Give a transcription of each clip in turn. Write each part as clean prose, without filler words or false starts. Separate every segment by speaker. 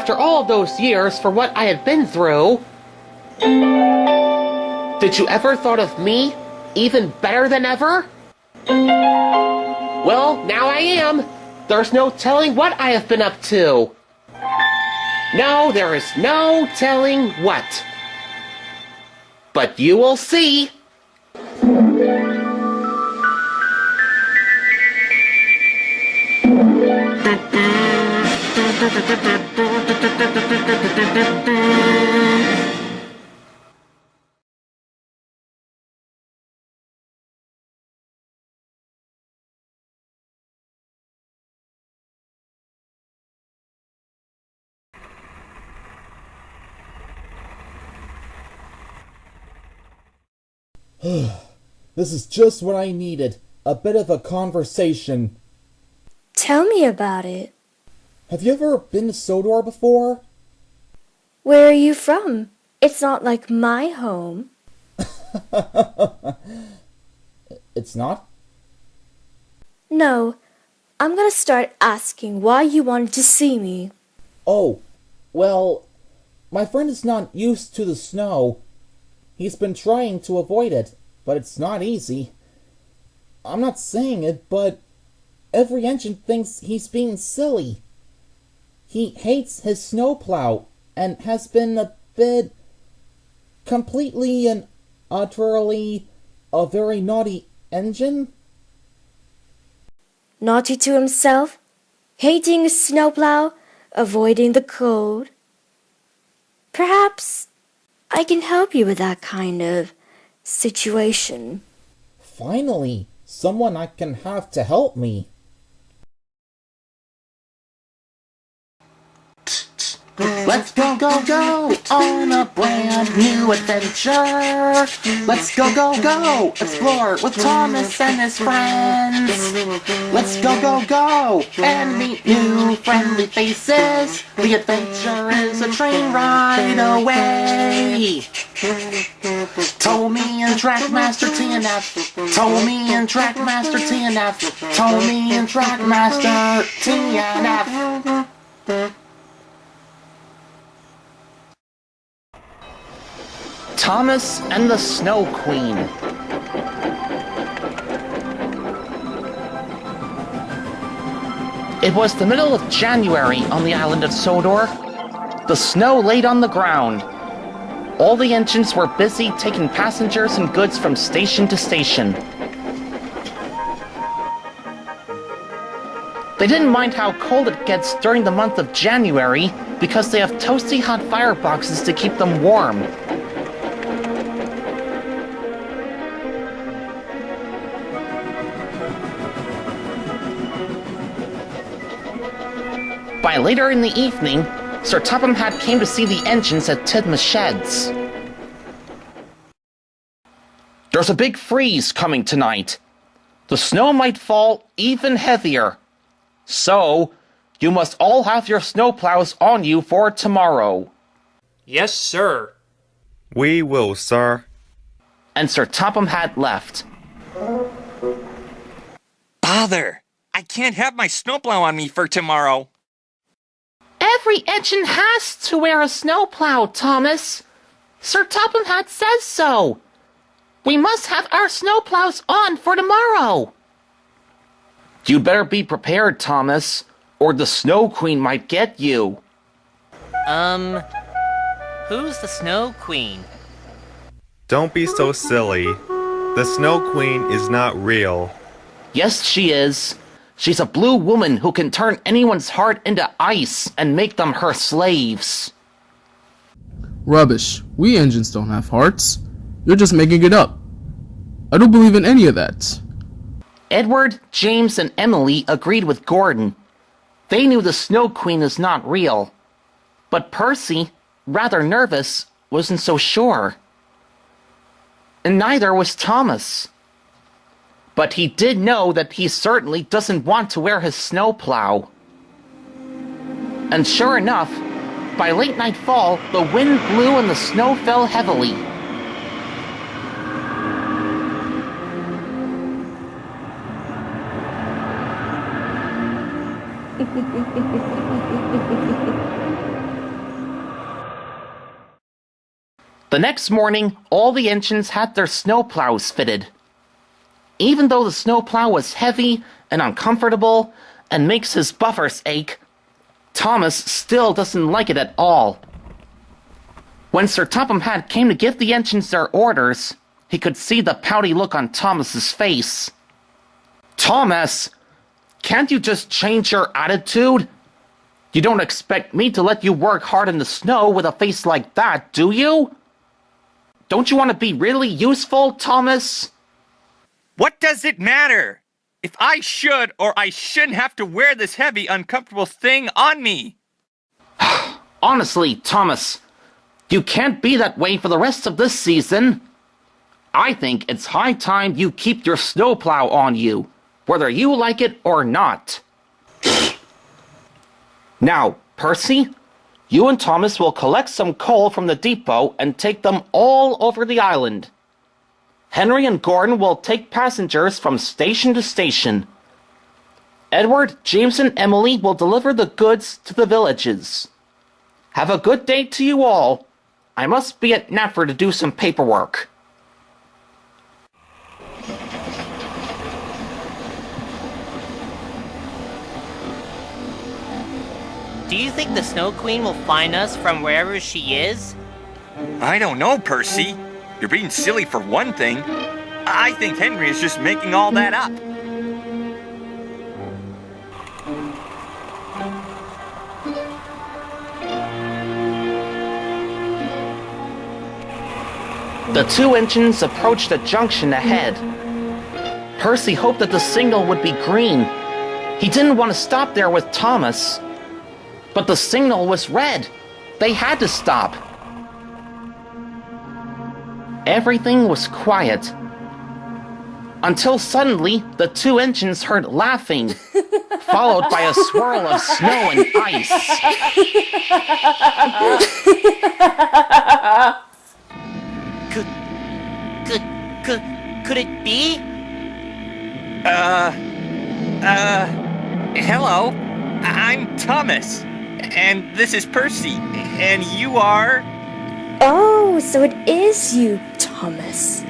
Speaker 1: after all those years for what I had been through. Did you ever thought of me even better than ever? Well, now I am. There's no telling what I have been up to. No, there is no telling what. But you will see.
Speaker 2: This is just what I needed. A bit of a conversation.
Speaker 3: Tell me about it.
Speaker 2: Have you ever been to Sodor before?
Speaker 3: Where are you from? It's not like my home.
Speaker 2: It's not?
Speaker 3: No, I'm gonna start asking why you wanted to see me.
Speaker 2: Oh, well, my friend is not used to the snow. He's been trying to avoid it, but it's not easy. I'm not saying it, but every engine thinks he's being silly. He hates his snowplow and has been a bit completely and utterly a very naughty engine.
Speaker 3: Naughty to himself, hating his snowplow, avoiding the cold. Perhaps I can help you with that kind of situation.
Speaker 2: Finally, someone I can have to help me.
Speaker 1: Let's go, go, go on a brand new adventure. Let's go, go, go explore with Thomas and his friends. Let's go, go, go and meet new friendly faces. The adventure is a train ride away. Tomy and TrackMaster TNF. Tomy and TrackMaster TNF. Tomy and TrackMaster TNF. Thomas and the Snow Queen. It was the middle of January on the island of Sodor. The snow laid on the ground. All the engines were busy taking passengers and goods from station to station. They didn't mind how cold it gets during the month of January because they have toasty hot fireboxes to keep them warm. By later in the evening, Sir Topham Hatt came to see the engines at Tidmouth Sheds. There's a big freeze coming tonight. The snow might fall even heavier. So, you must all have your snowplows on you for tomorrow.
Speaker 4: Yes, sir.
Speaker 5: We will, sir.
Speaker 1: And Sir Topham Hatt left.
Speaker 4: Bother! I can't have my snowplow on me for tomorrow.
Speaker 1: Every engine has to wear a snowplow, Thomas. Sir Topham Hatt says so. We must have our snowplows on for tomorrow. You better be prepared, Thomas, or the Snow Queen might get you.
Speaker 6: Who's the Snow Queen?
Speaker 5: Don't be so silly. The Snow Queen is not real.
Speaker 1: Yes, she is. She's a blue woman who can turn anyone's heart into ice and make them her slaves.
Speaker 7: Rubbish. We engines don't have hearts. You're just making it up. I don't believe in any of that.
Speaker 1: Edward, James, and Emily agreed with Gordon. They knew the Snow Queen is not real. But Percy, rather nervous, wasn't so sure. And neither was Thomas. But he did know that he certainly doesn't want to wear his snowplow. And sure enough, by late nightfall, the wind blew and the snow fell heavily. The next morning, all the engines had their snowplows fitted. Even though the snowplow was heavy and uncomfortable and makes his buffers ache, Thomas still doesn't like it at all. When Sir Topham Hatt came to give the engines their orders, he could see the pouty look on Thomas's face. Thomas, can't you just change your attitude? You don't expect me to let you work hard in the snow with a face like that, do you? Don't you want to be really useful, Thomas?
Speaker 4: What does it matter? If I should or I shouldn't have to wear this heavy, uncomfortable thing on me?
Speaker 1: Honestly, Thomas, you can't be that way for the rest of this season. I think it's high time you keep your snowplow on you, whether you like it or not. Now, Percy, you and Thomas will collect some coal from the depot and take them all over the island. Henry and Gordon will take passengers from station to station. Edward, James, and Emily will deliver the goods to the villages. Have a good day to you all. I must be at Knapford to do some paperwork.
Speaker 6: Do you think the Snow Queen will find us from wherever she is?
Speaker 4: I don't know, Percy. You're being silly for one thing. I think Henry is just making all that up.
Speaker 1: The two engines approached a junction ahead. Percy hoped that the signal would be green. He didn't want to stop there with Thomas. But the signal was red. They had to stop. Everything was quiet. Until suddenly, the two engines heard laughing, followed by a swirl of snow and ice.
Speaker 6: Could it be?
Speaker 4: Hello. I'm Thomas. And this is Percy. And you are...
Speaker 3: Oh, so it is you, Thomas.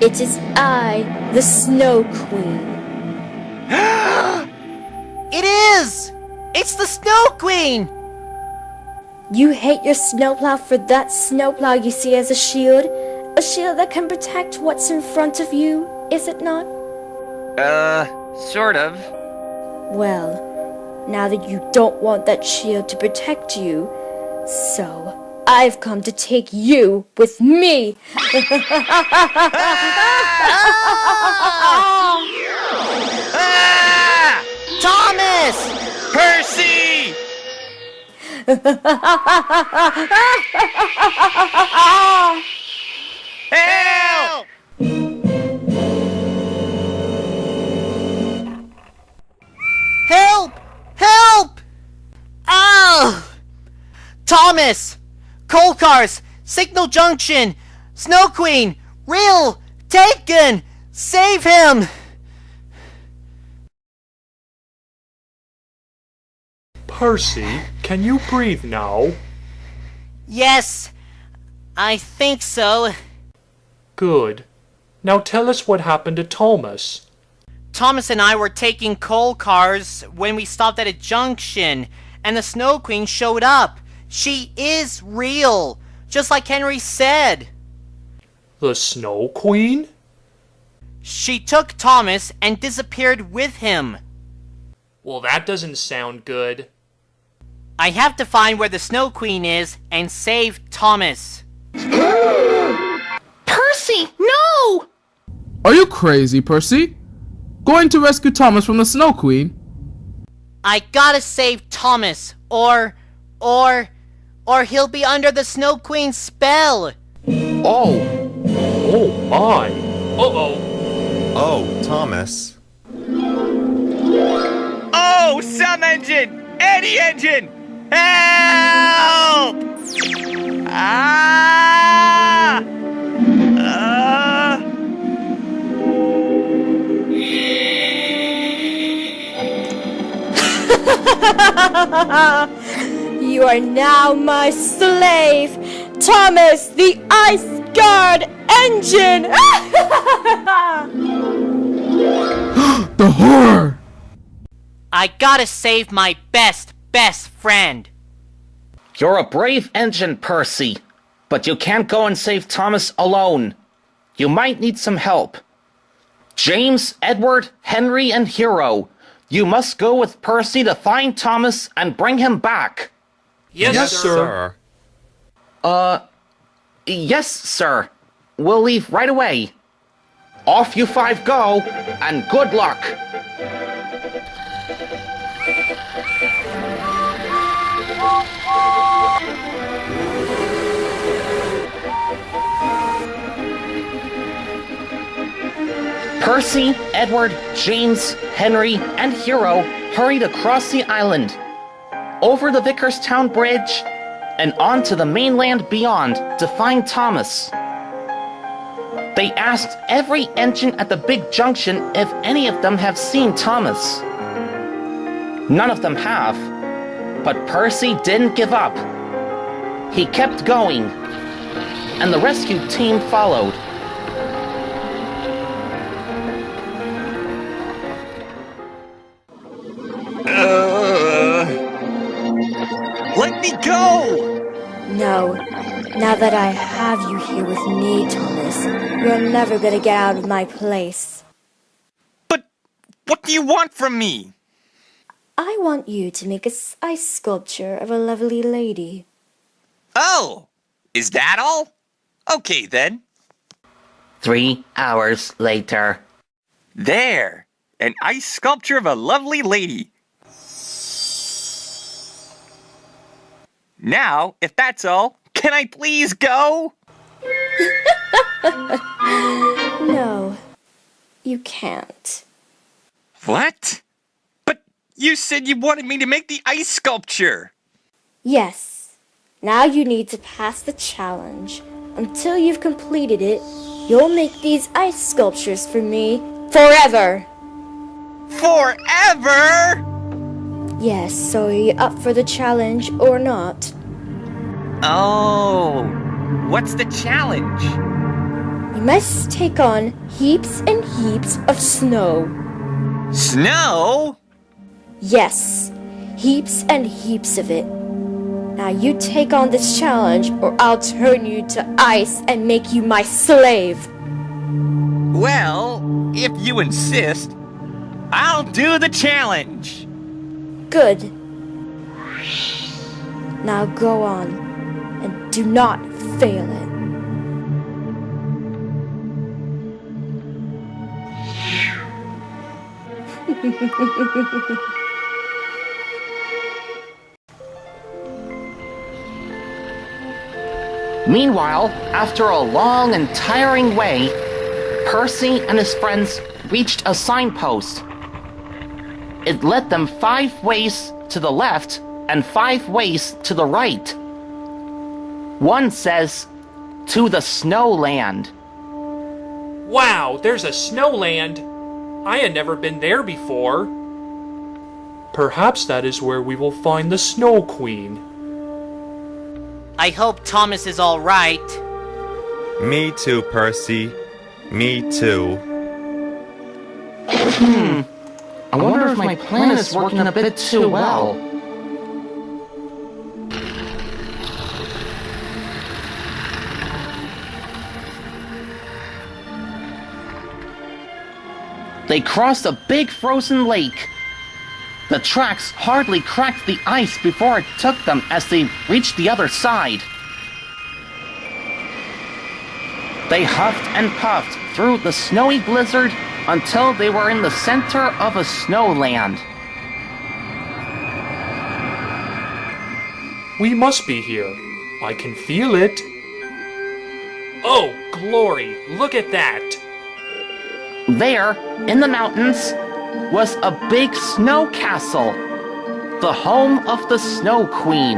Speaker 3: It is I, the Snow Queen.
Speaker 6: It is! It's the Snow Queen!
Speaker 3: You hate your snowplow for that snowplow you see as a shield that can protect what's in front of you, is it not?
Speaker 4: Sort of.
Speaker 3: Well, now that you don't want that shield to protect you, so I've come to take you with me.
Speaker 6: Thomas!
Speaker 4: Percy! Help!
Speaker 6: Help! Help! Oh! Thomas! Coal cars! Signal Junction! Snow Queen! Real! Taken! Save him!
Speaker 8: Percy, can you breathe now?
Speaker 6: Yes, I think so.
Speaker 8: Good. Now tell us what happened to Thomas.
Speaker 6: Thomas and I were taking coal cars when we stopped at a junction, and the Snow Queen showed up. She is real, just like Henry said.
Speaker 8: The Snow Queen?
Speaker 6: She took Thomas and disappeared with him.
Speaker 8: Well, that doesn't sound good.
Speaker 6: I have to find where the Snow Queen is and save Thomas.
Speaker 1: Percy, no!
Speaker 7: Are you crazy, Percy? Going to rescue Thomas from the Snow Queen?
Speaker 6: I gotta save Thomas, or he'll be under the Snow Queen's spell.
Speaker 1: Oh.
Speaker 8: Oh my. Uh-oh.
Speaker 5: Oh, Thomas.
Speaker 4: Oh, some engine! Any engine! Help! Ah!
Speaker 3: You are now my slave, Thomas the Ice Guard Engine!
Speaker 7: The horror!
Speaker 6: I gotta save my best friend.
Speaker 1: You're a brave engine, Percy, but you can't go and save Thomas alone. You might need some help. James, Edward, Henry, and Hero, you must go with Percy to find Thomas and bring him back.
Speaker 8: Yes, sir.
Speaker 1: Yes, sir. We'll leave right away. Off you five go, and good luck. Percy, Edward, James, Henry, and Hero hurried across the island, over the Vicarstown Bridge, and onto the mainland beyond to find Thomas. They asked every engine at the big junction if any of them have seen Thomas. None of them have, but Percy didn't give up. He kept going, and the rescue team followed.
Speaker 4: Let me go!
Speaker 3: No. Now that I have you here with me, Thomas, you're never gonna get out of my place.
Speaker 4: But what do you want from me?
Speaker 3: I want you to make a ice sculpture of a lovely lady.
Speaker 4: Oh, is that all? Okay then.
Speaker 1: 3 hours later.
Speaker 4: There, an ice sculpture of a lovely lady. Now, if that's all, can I please go?
Speaker 3: No, you can't.
Speaker 4: What? But you said you wanted me to make the ice sculpture.
Speaker 3: Yes. Now you need to pass the challenge. Until you've completed it, you'll make these ice sculptures for me forever.
Speaker 4: Forever?
Speaker 3: Yes, so are you up for the challenge or not?
Speaker 4: Oh, what's the challenge?
Speaker 3: You must take on heaps and heaps of snow.
Speaker 4: Snow?
Speaker 3: Yes, heaps and heaps of it. Now you take on this challenge or I'll turn you to ice and make you my slave.
Speaker 4: Well, if you insist, I'll do the challenge.
Speaker 3: Good. Now go on, and do not fail it.
Speaker 1: Meanwhile, after a long and tiring way, Percy and his friends reached a signpost. It led them 5 ways to the left and 5 ways to the right. One says, "To the snowland."
Speaker 8: Wow, there's a snowland. I had never been there before. Perhaps that is where we will find the Snow Queen.
Speaker 6: I hope Thomas is all right.
Speaker 5: Me too, Percy. Me too.
Speaker 1: I wonder if my plan is working a bit too well. They crossed a big frozen lake. The tracks hardly cracked the ice before it took them as they reached the other side. They huffed and puffed through the snowy blizzard until they were in the center of a snowland.
Speaker 8: We must be here. I can feel it. Oh, glory! Look at that!
Speaker 1: There, in the mountains, was a big snow castle, the home of the Snow Queen.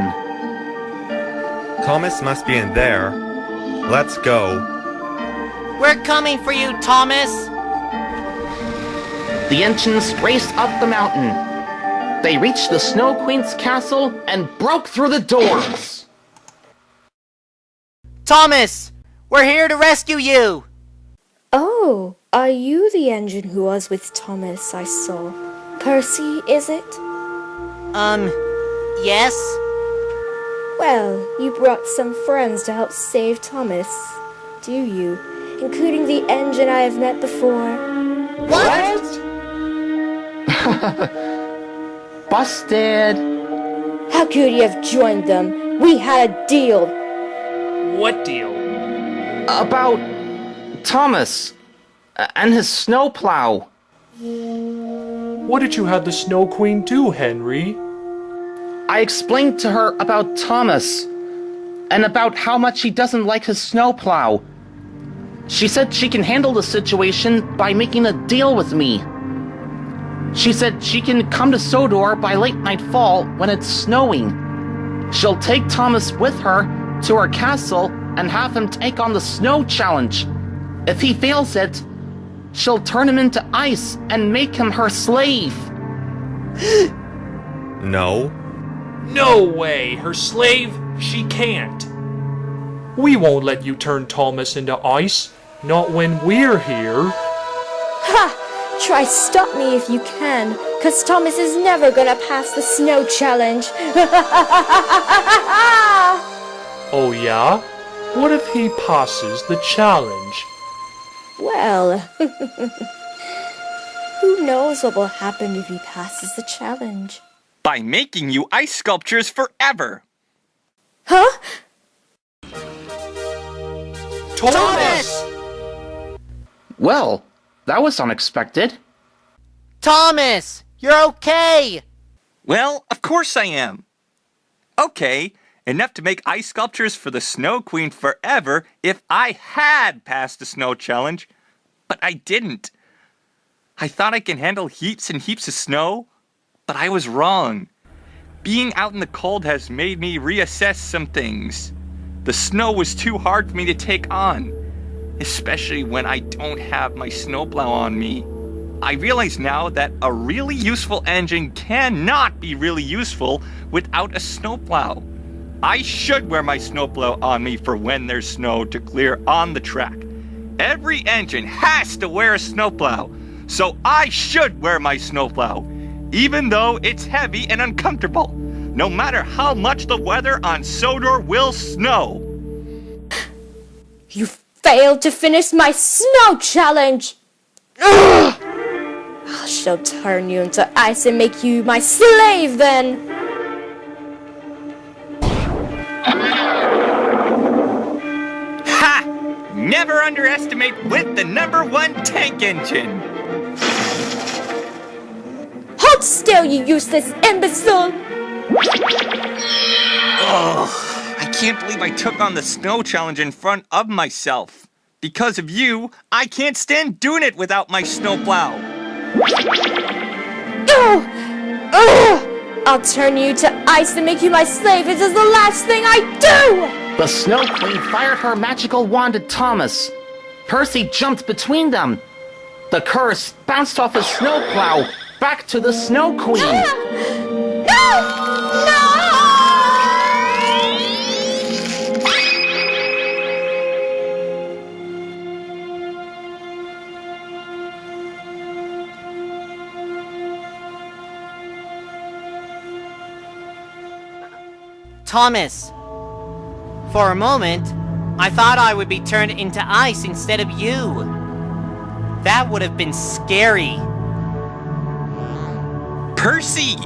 Speaker 5: Thomas must be in there. Let's go.
Speaker 6: We're coming for you, Thomas.
Speaker 1: The engines raced up the mountain. They reached the Snow Queen's castle and broke through the doors.
Speaker 6: Thomas, we're here to rescue you.
Speaker 3: Oh, are you the engine who was with Thomas I saw? Percy, is it?
Speaker 6: Yes?
Speaker 3: Well, you brought some friends to help save Thomas, do you? Including the engine I have met before.
Speaker 6: What?
Speaker 1: Busted.
Speaker 3: How could you have joined them? We had a deal.
Speaker 8: What deal?
Speaker 1: About Thomas and his snowplow.
Speaker 8: What did you have the Snow Queen do, Henry?
Speaker 1: I explained to her about Thomas and about how much he doesn't like his snowplow. She said she can handle the situation by making a deal with me. She said she can come to Sodor by late nightfall when it's snowing. She'll take Thomas with her to her castle and have him take on the snow challenge. If he fails it, she'll turn him into ice and make him her slave.
Speaker 5: No.
Speaker 8: No way! Her slave? She can't. We won't let you turn Thomas into ice. Not when we're here.
Speaker 3: Ha! Try stop me if you can, 'cause Thomas is never gonna pass the snow challenge.
Speaker 8: Oh yeah? What if he passes the challenge?
Speaker 3: Well, who knows what will happen if he passes the challenge?
Speaker 4: By making you ice sculptures forever.
Speaker 3: Huh?
Speaker 8: Thomas!
Speaker 1: Well, that was unexpected.
Speaker 6: Thomas, you're okay.
Speaker 4: Well, of course I am. Okay, enough to make ice sculptures for the Snow Queen forever if I had passed the snow challenge. But I didn't. I thought I can handle heaps and heaps of snow, but I was wrong. Being out in the cold has made me reassess some things. The snow was too hard for me to take on, especially when I don't have my snowplow on me. I realize now that a really useful engine cannot be really useful without a snowplow. I should wear my snowplow on me for when there's snow to clear on the track. Every engine has to wear a snowplow, so I should wear my snowplow, even though it's heavy and uncomfortable, no matter how much the weather on Sodor will snow.
Speaker 3: You failed to finish my snow challenge! Ugh! I shall turn you into ice and make you my slave then!
Speaker 4: Ha! Never underestimate with the #1 tank engine.
Speaker 3: Hold still, you useless imbecile!
Speaker 4: Ugh, I can't believe I took on the snow challenge in front of myself. Because of you, I can't stand doing it without my snowplow.
Speaker 3: Ugh! Ugh! I'll turn you to ice and make you my slave. This is the last thing I do!
Speaker 1: The Snow Queen fired her magical wand at Thomas. Percy jumped between them. The curse bounced off his snowplow back to the Snow Queen.
Speaker 3: No! No!
Speaker 6: Thomas, for a moment, I thought I would be turned into ice instead of you. That would have been scary.
Speaker 4: Percy!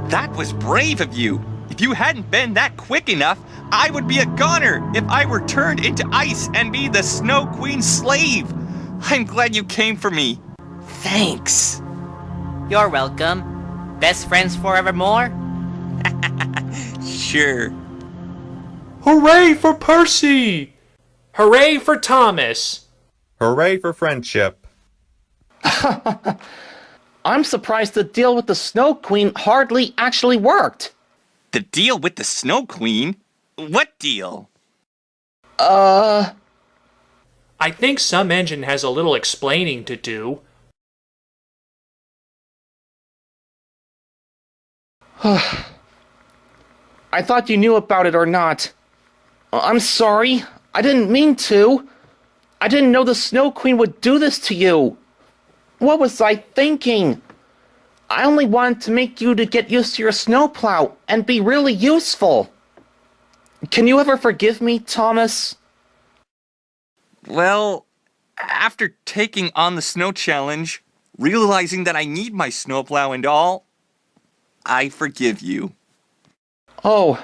Speaker 4: That was brave of you. If you hadn't been that quick enough, I would be a goner if I were turned into ice and be the Snow Queen's slave. I'm glad you came for me. Thanks.
Speaker 6: You're welcome. Best friends forevermore?
Speaker 4: Sure.
Speaker 8: Hooray for Percy! Hooray for Thomas!
Speaker 5: Hooray for friendship.
Speaker 1: I'm surprised the deal with the Snow Queen hardly actually worked.
Speaker 4: The deal with the Snow Queen? What deal?
Speaker 8: I think some engine has a little explaining to do.
Speaker 1: I thought you knew about it or not. I'm sorry. I didn't mean to. I didn't know the Snow Queen would do this to you. What was I thinking? I only wanted to make you to get used to your snowplow and be really useful. Can you ever forgive me, Thomas?
Speaker 4: Well, after taking on the snow challenge, realizing that I need my snowplow and all, I forgive you.
Speaker 1: Oh,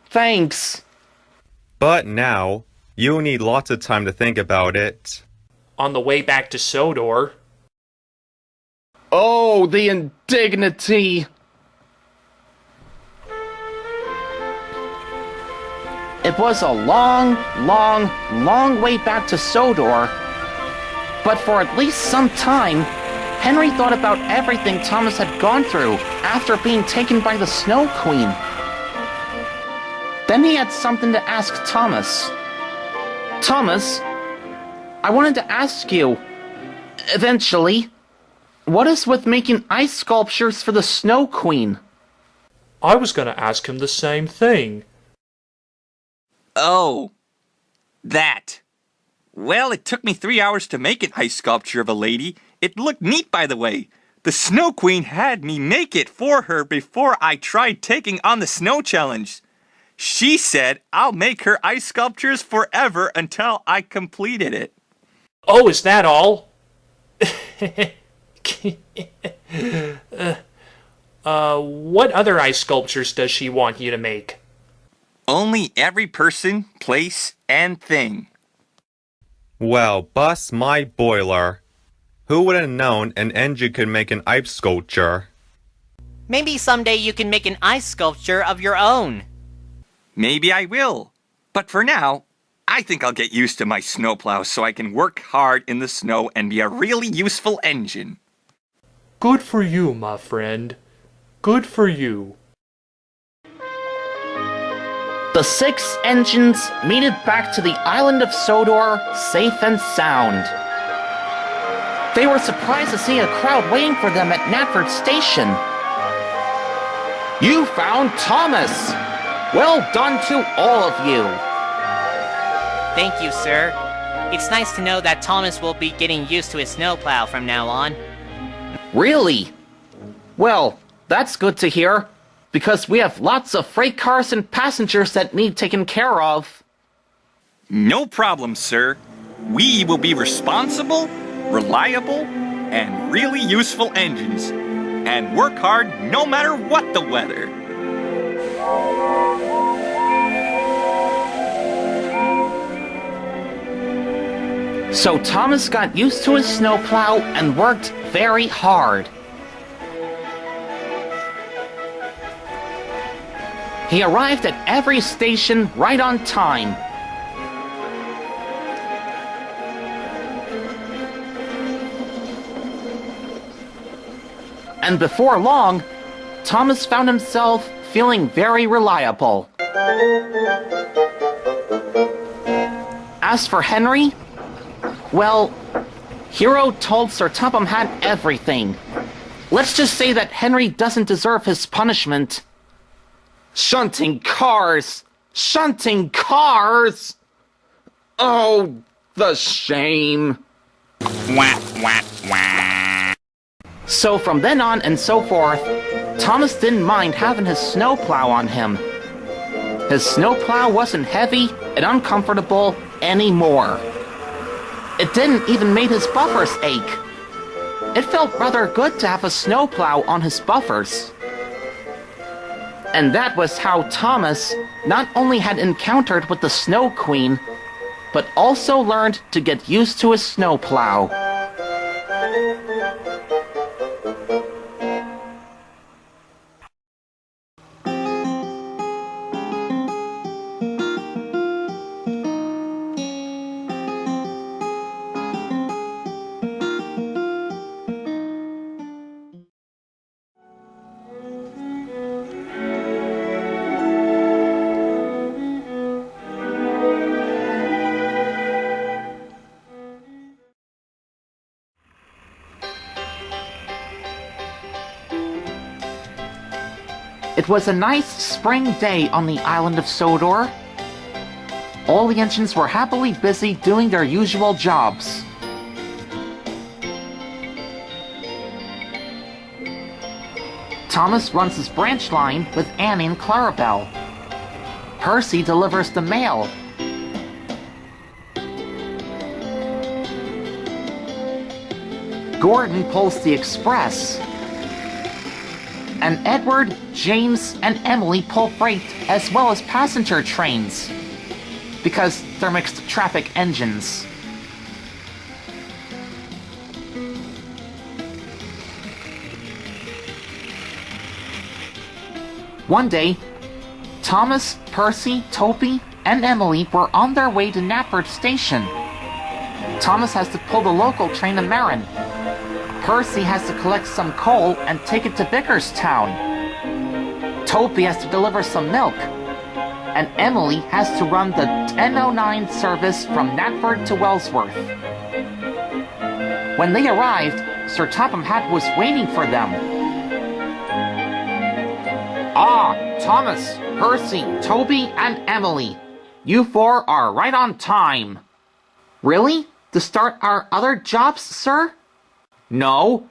Speaker 1: thanks.
Speaker 5: But now, you need lots of time to think about it.
Speaker 8: On the way back to Sodor.
Speaker 1: Oh, the indignity! It was a long, long, long way back to Sodor, but for at least some time, Henry thought about everything Thomas had gone through after being taken by the Snow Queen. Then he had something to ask Thomas. Thomas, I wanted to ask you, eventually, what is with making ice sculptures for the Snow Queen?
Speaker 8: I was going to ask him the same thing.
Speaker 4: Oh, that. Well, it took me 3 hours to make an ice sculpture of a lady. It looked neat, by the way. The Snow Queen had me make it for her before I tried taking on the snow challenge. She said I'll make her ice sculptures forever until I completed it.
Speaker 8: Oh, is that all? What other ice sculptures does she want you to make?
Speaker 4: Only every person, place, and thing.
Speaker 5: Well, bust my boiler. Who would have known an engine could make an ice sculpture?
Speaker 6: Maybe someday you can make an ice sculpture of your own.
Speaker 4: Maybe I will. But for now, I think I'll get used to my snowplow so I can work hard in the snow and be a really useful engine.
Speaker 8: Good for you, my friend. Good for you.
Speaker 1: The 6 engines made it back to the island of Sodor safe and sound. They were surprised to see a crowd waiting for them at Natford Station. You found Thomas! Well done to all of you!
Speaker 6: Thank you, sir. It's nice to know that Thomas will be getting used to his snowplow from now on.
Speaker 1: Really? Well, that's good to hear, because we have lots of freight cars and passengers that need taken care of.
Speaker 4: No problem, sir. We will be responsible, reliable, and really useful engines, and work hard no matter what the weather.
Speaker 1: So Thomas got used to his snowplow and worked very hard. He arrived at every station right on time. And before long, Thomas found himself feeling very reliable. As for Henry, well, Hero told Sir Topham had everything. Let's just say that Henry doesn't deserve his punishment. Shunting cars! Shunting cars! Oh, the shame.
Speaker 4: Wah, wah, wah.
Speaker 1: So from then on and so forth, Thomas didn't mind having his snowplow on him. His snowplow wasn't heavy and uncomfortable anymore. It didn't even make his buffers ache. It felt rather good to have a snowplow on his buffers. And that was how Thomas not only had encountered with the Snow Queen, but also learned to get used to his snowplow. It was a nice spring day on the island of Sodor. All the engines were happily busy doing their usual jobs. Thomas runs his branch line with Annie and Clarabelle. Percy delivers the mail. Gordon pulls the express. And Edward, James, and Emily pull freight as well as passenger trains, because they're mixed traffic engines. One day, Thomas, Percy, Toby, and Emily were on their way to Knapford Station. Thomas has to pull the local train to Marin. Percy has to collect some coal and take it to Vickerstown. Toby has to deliver some milk. And Emily has to run the 10:09 service from Knapford to Wellsworth. When they arrived, Sir Topham Hatt was waiting for them. Ah, Thomas, Percy, Toby, and Emily. You four are right on time. Really? To start our other jobs, sir? No.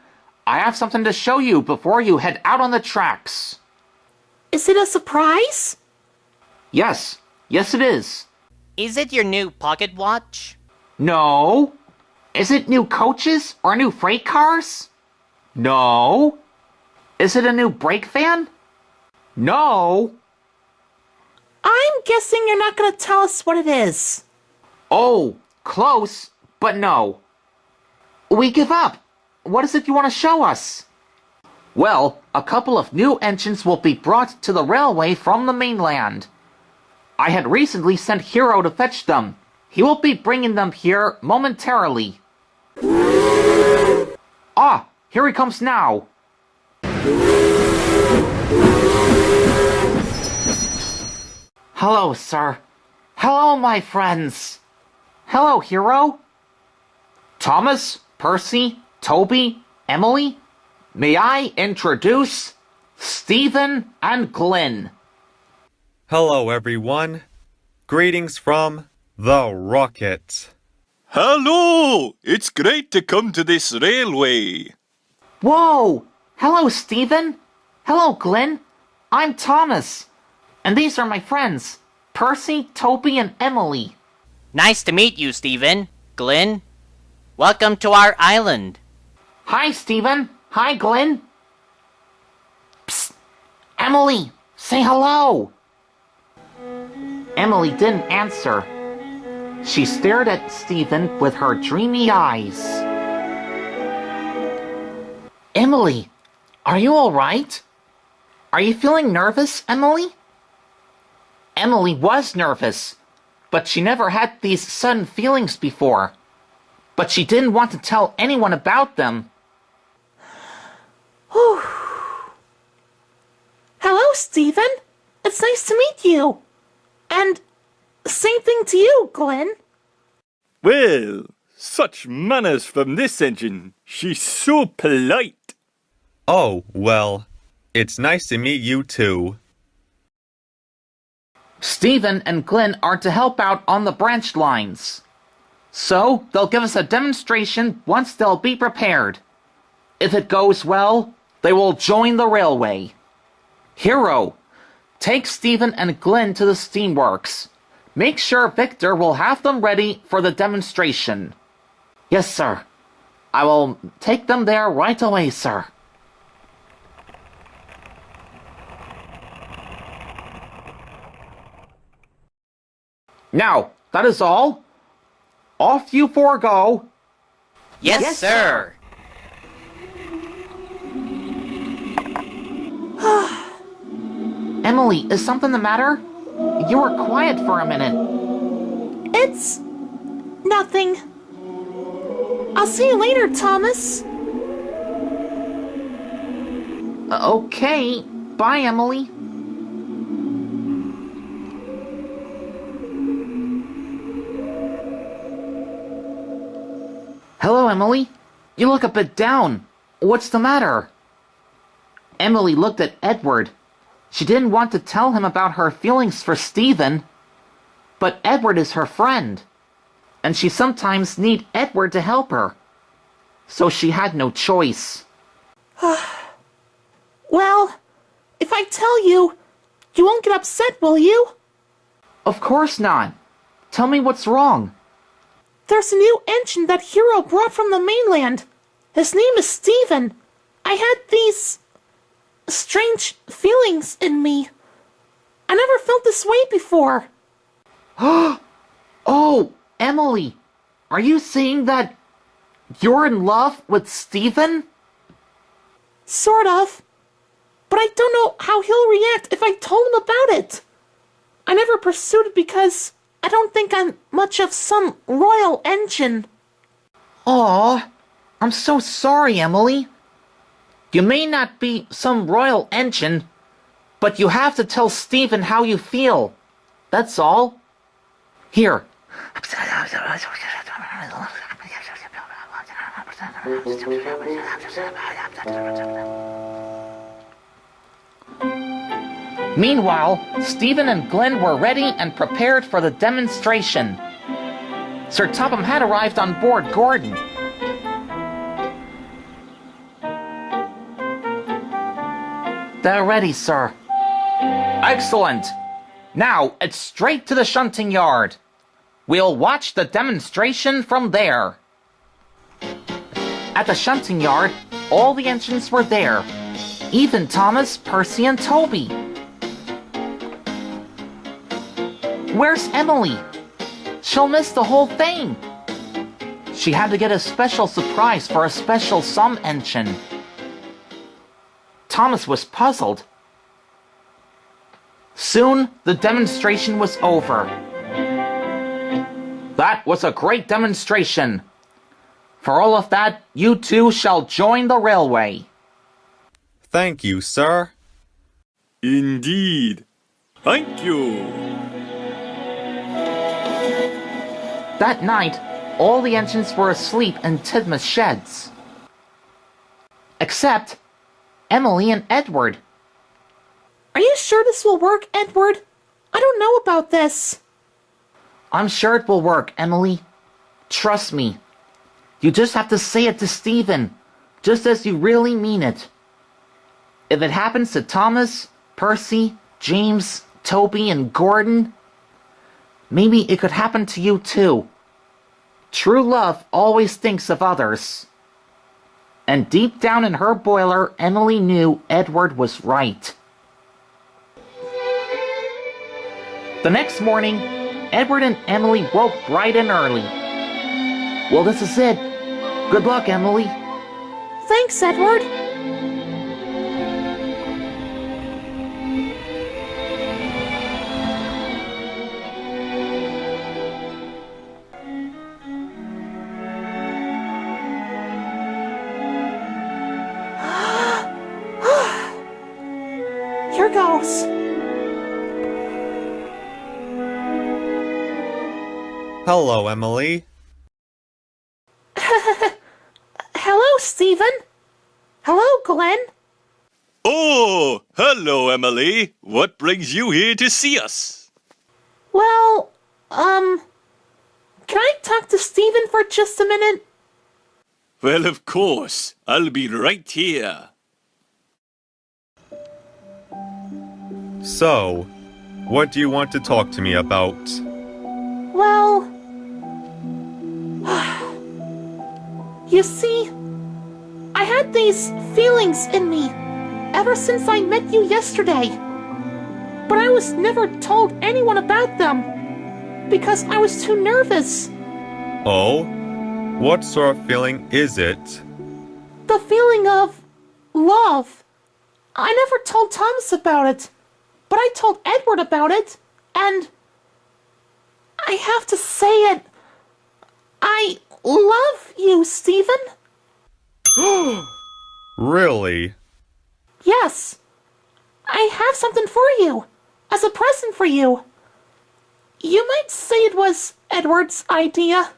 Speaker 1: I have something to show you before you head out on the tracks.
Speaker 9: Is it a surprise?
Speaker 1: Yes. Yes, it is.
Speaker 6: Is it your new pocket watch?
Speaker 1: No. Is it new coaches or new freight cars? No. Is it a new brake van? No.
Speaker 9: I'm guessing you're not going to tell us what it is.
Speaker 1: Oh, close, but no. We give up. What is it you want to show us? Well, a couple of new engines will be brought to the railway from the mainland. I had recently sent Hero to fetch them. He will be bringing them here momentarily. Ah, here he comes now. Hello, sir. Hello, my friends. Hello, Hero. Thomas, Percy, Toby, Emily, may I introduce Stephen and Glenn.
Speaker 5: Hello, everyone. Greetings from the Rocket.
Speaker 4: Hello! It's great to come to this railway.
Speaker 1: Whoa! Hello, Stephen. Hello, Glenn. I'm Thomas. And these are my friends, Percy, Toby, and Emily.
Speaker 6: Nice to meet you, Stephen. Glenn. Welcome to our island.
Speaker 1: Hi, Stephen. Hi, Glenn. Psst. Emily, say hello. Emily didn't answer. She stared at Stephen with her dreamy eyes. Emily, are you all right? Are you feeling nervous, Emily? Emily was nervous, but she never had these sudden feelings before. But she didn't want to tell anyone about them.
Speaker 9: Whew. Hello, Stephen. It's nice to meet you. And same thing to you, Glenn.
Speaker 4: Well, such manners from this engine. She's so polite.
Speaker 5: Oh, well, it's nice to meet you too.
Speaker 1: Stephen and Glenn are to help out on the branch lines. So, they'll give us a demonstration once they'll be prepared. If it goes well, they will join the railway. Hero, take Stephen and Glenn to the steamworks. Make sure Victor will have them ready for the demonstration. Yes, sir. I will take them there right away, sir. Now, that is all. Off you four go.
Speaker 6: Yes, sir.
Speaker 1: Emily, is something the matter? You were quiet for a minute.
Speaker 9: It's nothing. I'll see you later, Thomas.
Speaker 1: Okay. Bye, Emily. Hello, Emily. You look a bit down. What's the matter? Emily looked at Edward. She didn't want to tell him about her feelings for Stephen. But Edward is her friend, and she sometimes needs Edward to help her. So she had no choice.
Speaker 9: Well, if I tell you, you won't get upset, will you?
Speaker 1: Of course not. Tell me what's wrong.
Speaker 9: There's a new engine that Hero brought from the mainland. His name is Stephen. I had these strange feelings in me. I never felt this way before.
Speaker 1: Oh, Emily, are you saying that you're in love with Stephen?
Speaker 9: Sort of. But I don't know how he'll react if I told him about it. I never pursued it because I don't think I'm much of some royal engine.
Speaker 1: Aw, I'm so sorry, Emily. You may not be some royal engine, but you have to tell Stephen how you feel. That's all. Here. Meanwhile, Stephen and Glenn were ready and prepared for the demonstration. Sir Topham had arrived on board Gordon. They're ready, sir. Excellent. Now, it's straight to the shunting yard. We'll watch the demonstration from there. At the shunting yard, all the engines were there. Even Thomas, Percy, and Toby. Where's Emily? She'll miss the whole thing. She had to get a special surprise for a special sum engine. Thomas was puzzled. Soon, the demonstration was over. That was a great demonstration. For all of that, you two shall join the railway.
Speaker 5: Thank you, sir.
Speaker 4: Indeed. Thank you.
Speaker 1: That night, all the engines were asleep in Tidmouth's sheds. Except Emily and Edward.
Speaker 9: Are you sure this will work, Edward? I don't know about this.
Speaker 1: I'm sure it will work, Emily. Trust me. You just have to say it to Stephen, just as you really mean it. If it happens to Thomas, Percy, James, Toby, and Gordon, maybe it could happen to you too. True love always thinks of others. And deep down in her boiler, Emily knew Edward was right. The next morning, Edward and Emily woke bright and early. Well, this is it. Good luck, Emily.
Speaker 9: Thanks, Edward. Here goes.
Speaker 5: Hello, Emily.
Speaker 9: Hello, Stephen. Hello, Glenn.
Speaker 4: Oh, hello, Emily. What brings you here to see us?
Speaker 9: Well, can I talk to Stephen for just a minute?
Speaker 4: Well, of course. I'll be right here.
Speaker 5: So, what do you want to talk to me about?
Speaker 9: Well, you see, I had these feelings in me ever since I met you yesterday. But I was never told anyone about them because I was too nervous.
Speaker 5: Oh? What sort of feeling is it?
Speaker 9: The feeling of love. I never told Thomas about it, but I told Edward about it, and I have to say it. I love you, Stephen.
Speaker 5: Really?
Speaker 9: Yes. I have something for you, as a present for you. You might say it was Edward's idea.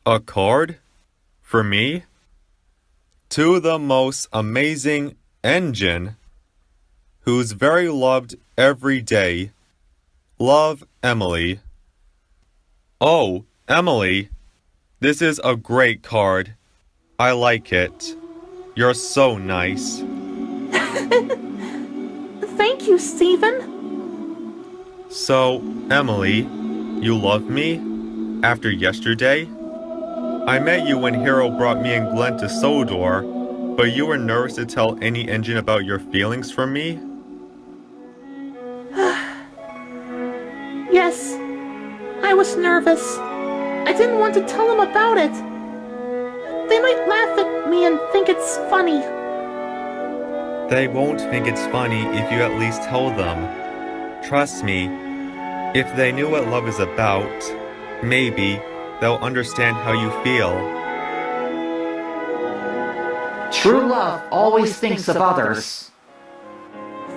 Speaker 5: A card? For me? To the most amazing engine? who's very loved every day. Love, Emily. Oh, Emily, this is a great card. I like it. You're so nice.
Speaker 9: Thank you, Stephen.
Speaker 5: So, Emily, you love me? After yesterday? I met you when Hero brought me and Glenn to Sodor, but you were nervous to tell any engine about your feelings for me?
Speaker 9: Yes, I was nervous. I didn't want to tell them about it. They might laugh at me and think it's funny.
Speaker 5: They won't think it's funny if you at least tell them. Trust me, if they knew what love is about, maybe they'll understand how you feel.
Speaker 1: True love always thinks of others.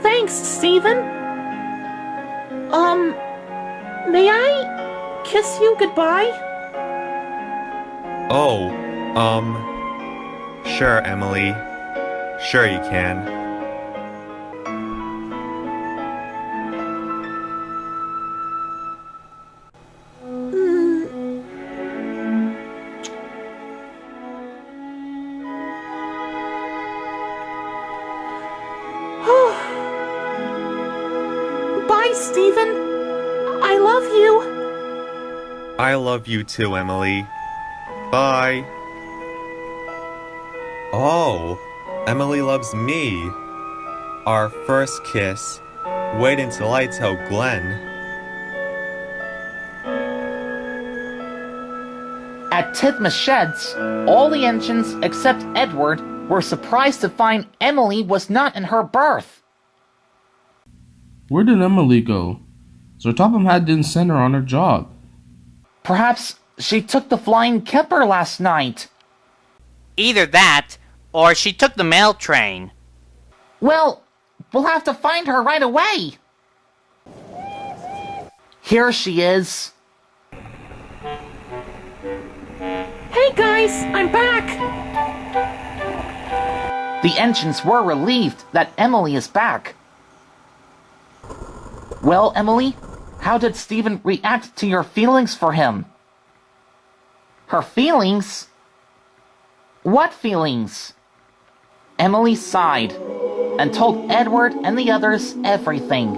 Speaker 9: Thanks, Stephen. May I kiss you goodbye?
Speaker 5: Oh, sure, Emily. Sure you can.
Speaker 9: Bye, Stephen. I love you.
Speaker 5: I love you too, Emily. Bye. Oh, Emily loves me. Our first kiss. Wait until I tell Glenn.
Speaker 1: At Tithma's sheds, all the engines except Edward were surprised to find Emily was not in her berth.
Speaker 7: Where did Emily go? Sir Topham Hatt didn't send her on her job.
Speaker 1: Perhaps she took the flying kipper last night.
Speaker 6: Either that, or she took the mail train.
Speaker 1: Well, we'll have to find her right away. Here she is.
Speaker 9: Hey guys, I'm back.
Speaker 1: The engines were relieved that Emily is back. Well, Emily, how did Stephen react to your feelings for him? Her feelings? What feelings? Emily sighed and told Edward and the others everything.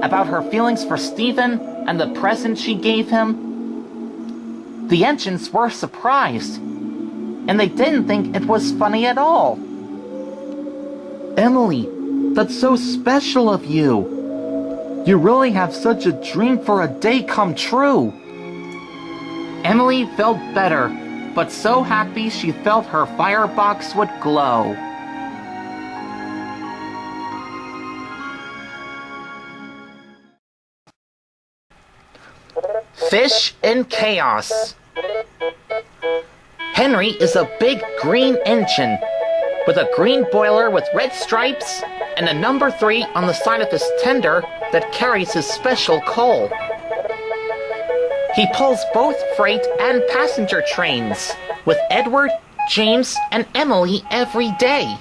Speaker 1: About her feelings for Stephen and the present she gave him. The engines were surprised, and they didn't think it was funny at all. Emily, that's so special of you. You really have such a dream for a day come true. Emily felt better, but so happy she felt her firebox would glow. Fish in Chaos. Henry is a big green engine with a green boiler with red stripes and a number 3 on the side of his tender that carries his special coal. He pulls both freight and passenger trains with Edward, James, and Emily every day.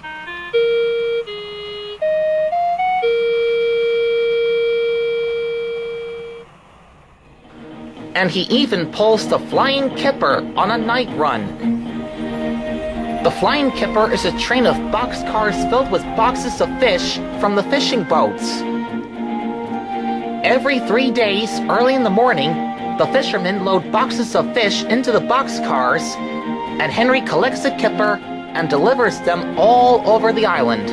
Speaker 1: And he even pulls the Flying Kipper on a night run. The Flying Kipper is a train of boxcars filled with boxes of fish from the fishing boats. Every 3 days, early in the morning, the fishermen load boxes of fish into the boxcars, and Henry collects the kipper and delivers them all over the island.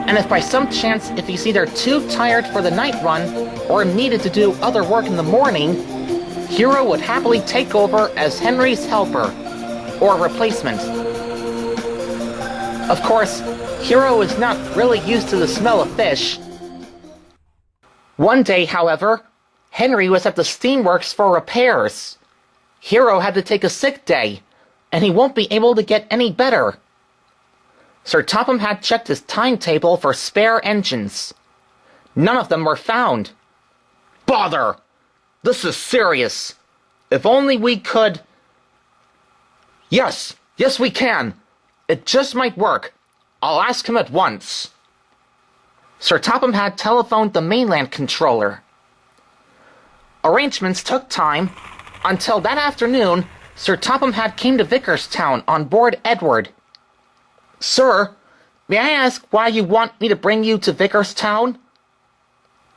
Speaker 1: And if by some chance if he's either too tired for the night run or needed to do other work in the morning, Hero would happily take over as Henry's helper or replacement. Of course, Hero is not really used to the smell of fish. One day, however, Henry was at the steamworks for repairs. Hero had to take a sick day, and he won't be able to get any better. Sir Topham had checked his timetable for spare engines. None of them were found. Bother! This is serious. If only we could... Yes we can. It just might work. I'll ask him at once. Sir Topham had telephoned the mainland controller. Arrangements took time. Until that afternoon, Sir Topham had came to Vickerstown on board Edward. Sir, may I ask why you want me to bring you to Vickerstown?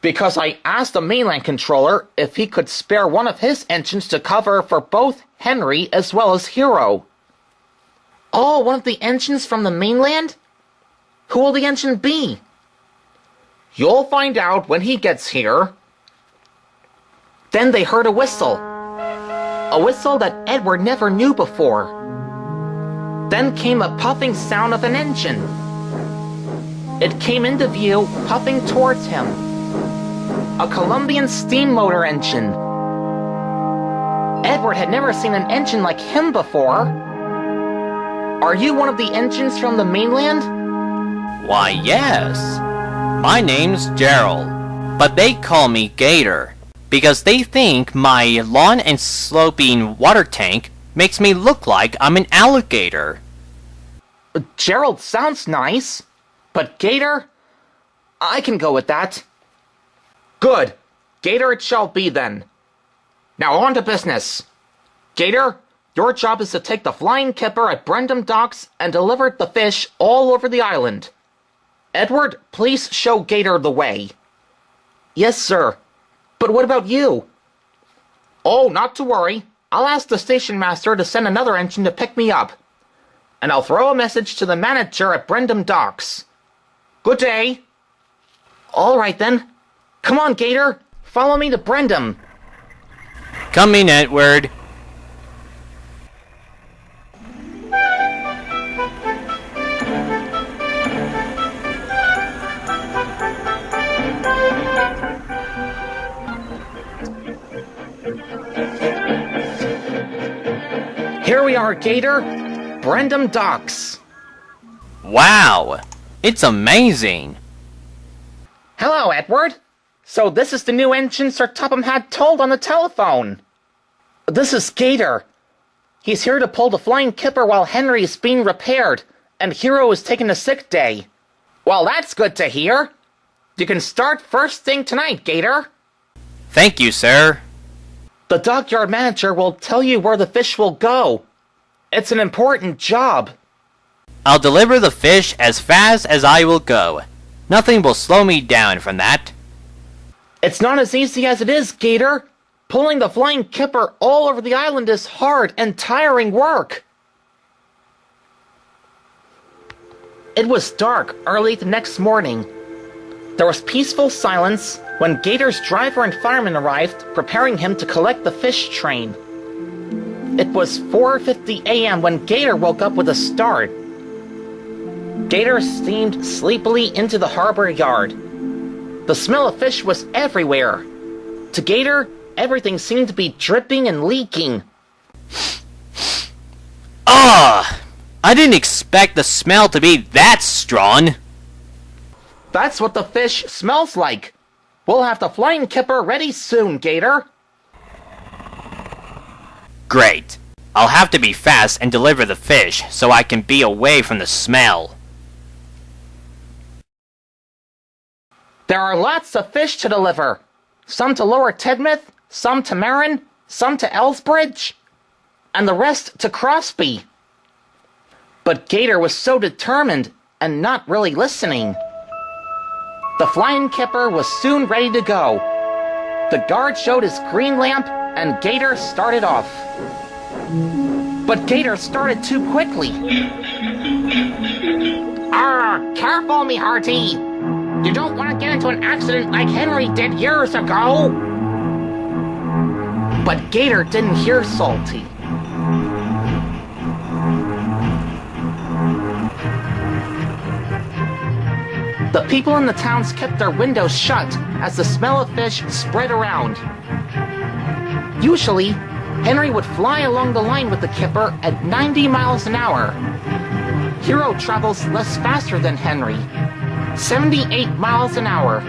Speaker 1: Because I asked the mainland controller if he could spare one of his engines to cover for both Henry as well as Hero. Oh, one of the engines from the mainland? Who will the engine be? You'll find out when he gets here. Then they heard a whistle. A whistle that Edward never knew before. Then came a puffing sound of an engine. It came into view, puffing towards him. A Colombian steam motor engine. Edward had never seen an engine like him before. Are you one of the engines from the mainland?
Speaker 6: Why, yes. My name's Gerald, but they call me Gator, because they think my long and sloping water tank makes me look like I'm an alligator.
Speaker 1: Gerald sounds nice, but Gator? I can go with that. Good. Gator it shall be then. Now on to business. Gator, your job is to take the flying kipper at Brendam Docks and deliver the fish all over the island. Edward, please show Gator the way. Yes, sir. But what about you? Oh, not to worry. I'll ask the station master to send another engine to pick me up. And I'll throw a message to the manager at Brendam Docks. Good day. All right, then. Come on, Gator. Follow me to Brendam.
Speaker 6: Coming, Edward.
Speaker 1: Here we are, Gator. Brendam Docks.
Speaker 6: Wow, it's amazing.
Speaker 1: Hello, Edward. So this is the new engine Sir Topham had told on the telephone. This is Gator. He's here to pull the flying kipper while Henry is being repaired, and Hero is taking a sick day. Well, that's good to hear. You can start first thing tonight, Gator.
Speaker 6: Thank you, sir.
Speaker 1: The dockyard manager will tell you where the fish will go. It's an important job.
Speaker 6: I'll deliver the fish as fast as I will go. Nothing will slow me down from that.
Speaker 1: It's not as easy as it is, Gator. Pulling the flying kipper all over the island is hard and tiring work. It was dark early the next morning. There was peaceful silence when Gator's driver and fireman arrived, preparing him to collect the fish train. It was 4:50 a.m. when Gator woke up with a start. Gator steamed sleepily into the harbor yard. The smell of fish was everywhere. To Gator, everything seemed to be dripping and leaking.
Speaker 6: I didn't expect the smell to be that strong.
Speaker 1: That's what the fish smells like. We'll have the flying kipper ready soon, Gator.
Speaker 6: Great. I'll have to be fast and deliver the fish so I can be away from the smell.
Speaker 1: There are lots of fish to deliver. Some to Lower Tedmouth, some to Marin, some to Elsbridge, and the rest to Crosby. But Gator was so determined and not really listening. The flying kipper was soon ready to go. The guard showed his green lamp, and Gator started off. But Gator started too quickly. Careful, me hearty. You don't want to get into an accident like Henry did years ago. But Gator didn't hear Salty. The people in the towns kept their windows shut as the smell of fish spread around. Usually, Henry would fly along the line with the kipper at 90 miles an hour. Hero travels less faster than Henry, 78 miles an hour.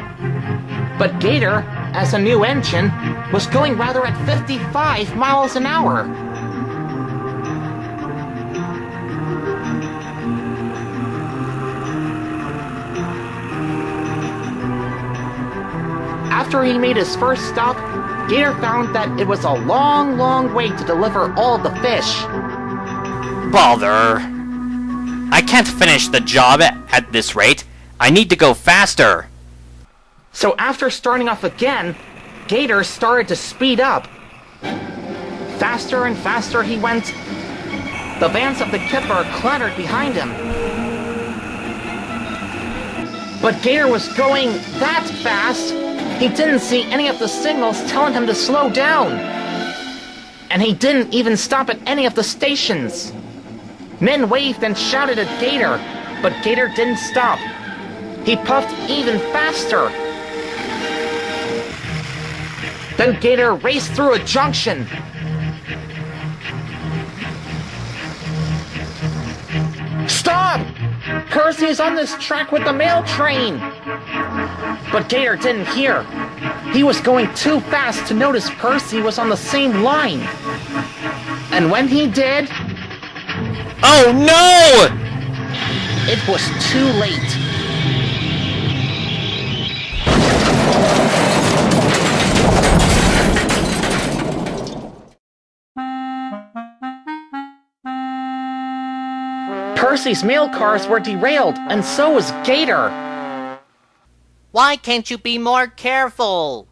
Speaker 1: But Gator, as a new engine, was going rather at 55 miles an hour. after he made his first stop, Gator found that it was a long, long way to deliver all the fish.
Speaker 6: Bother. I can't finish the job at this rate. I need to go faster.
Speaker 1: So after starting off again, Gator started to speed up. Faster and faster he went. The vans of the kipper clattered behind him. But Gator was going that fast, he didn't see any of the signals telling him to slow down. And he didn't even stop at any of the stations. Men waved and shouted at Gator, but Gator didn't stop. He puffed even faster. Then Gator raced through a junction. Stop! Percy's on this track with the mail train! But Gator didn't hear. He was going too fast to notice Percy was on the same line. And when he did...
Speaker 6: Oh no!
Speaker 1: It was too late. Percy's mail cars were derailed, and so was Gator.
Speaker 6: Why can't you be more careful?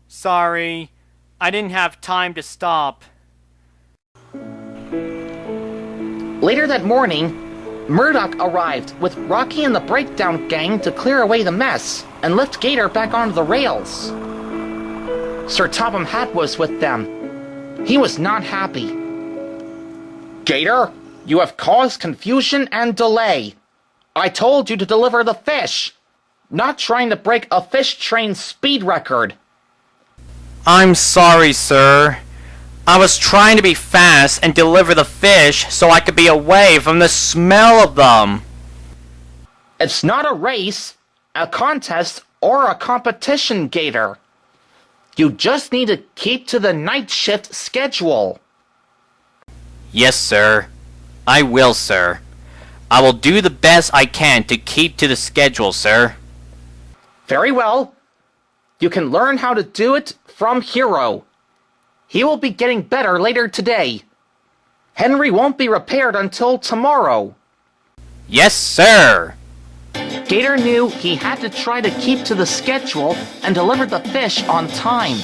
Speaker 6: Sorry, I didn't have time to stop.
Speaker 1: Later that morning, Murdoch arrived with Rocky and the Breakdown Gang to clear away the mess and lift Gator back onto the rails. Sir Topham Hatt was with them. He was not happy. Gator, you have caused confusion and delay. I told you to deliver the fish, not trying to break a fish train's speed record.
Speaker 6: I'm sorry, sir. I was trying to be fast and deliver the fish so I could be away from the smell of them.
Speaker 1: It's not a race, a contest, or a competition, Gator. You just need to keep to the night shift schedule.
Speaker 6: Yes, sir. I will, sir. I will do the best I can to keep to the schedule, sir.
Speaker 1: Very well. You can learn how to do it from Hero. He will be getting better later today. Henry won't be repaired until tomorrow.
Speaker 6: Yes, sir.
Speaker 1: Gator knew he had to try to keep to the schedule and deliver the fish on time.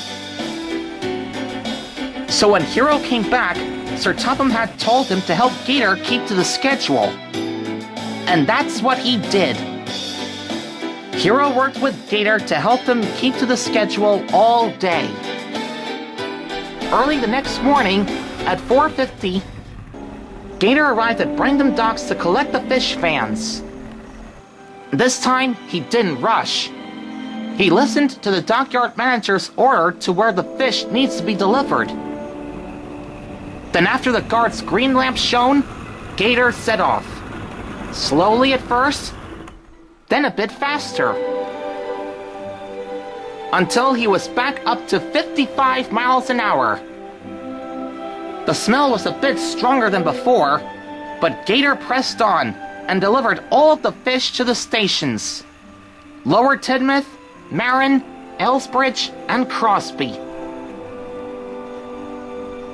Speaker 1: So when Hero came back, Sir Topham had told him to help Gator keep to the schedule. And that's what he did. Hero worked with Gator to help him keep to the schedule all day. Early the next morning, at 4:50, Gator arrived at Brandon Docks to collect the fish fans. This time, he didn't rush. He listened to the dockyard manager's order to where the fish needs to be delivered. Then after the guard's green lamp shone, Gator set off. Slowly at first, then a bit faster. Until he was back up to 55 miles an hour. The smell was a bit stronger than before, but Gator pressed on and delivered all of the fish to the stations. Lower Tidmouth, Marin, Elsbridge, and Crosby.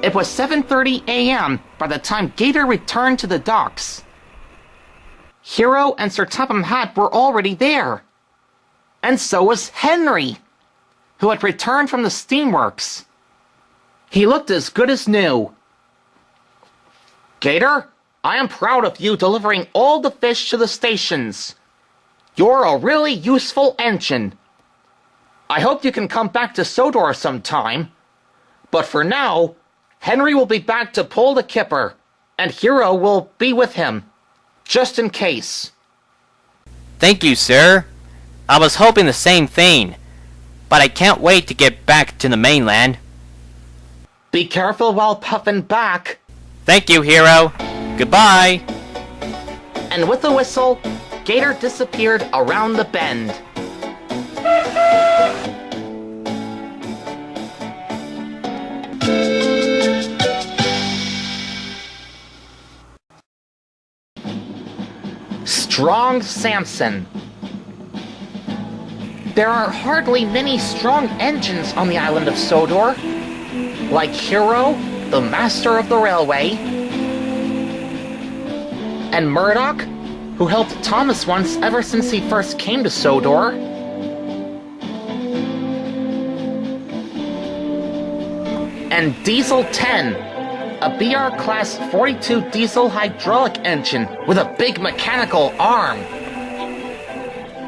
Speaker 1: It was 7:30 a.m. by the time Gator returned to the docks. Hero and Sir Topham Hatt were already there. And so was Henry, who had returned from the steamworks. He looked as good as new. Gator, I am proud of you delivering all the fish to the stations. You're a really useful engine. I hope you can come back to Sodor sometime. But for now, Henry will be back to pull the kipper, and Hero will be with him, just in case.
Speaker 6: Thank you, sir. I was hoping the same thing, but I can't wait to get back to the mainland.
Speaker 1: Be careful while puffing back.
Speaker 6: Thank you, Hero. Goodbye.
Speaker 1: And with a whistle, Gator disappeared around the bend. Strong Samson. There are hardly many strong engines on the island of Sodor, like Hero, the master of the railway, and Murdoch, who helped Thomas once ever since he first came to Sodor. And Diesel 10, a BR-class 42 diesel hydraulic engine with a big mechanical arm.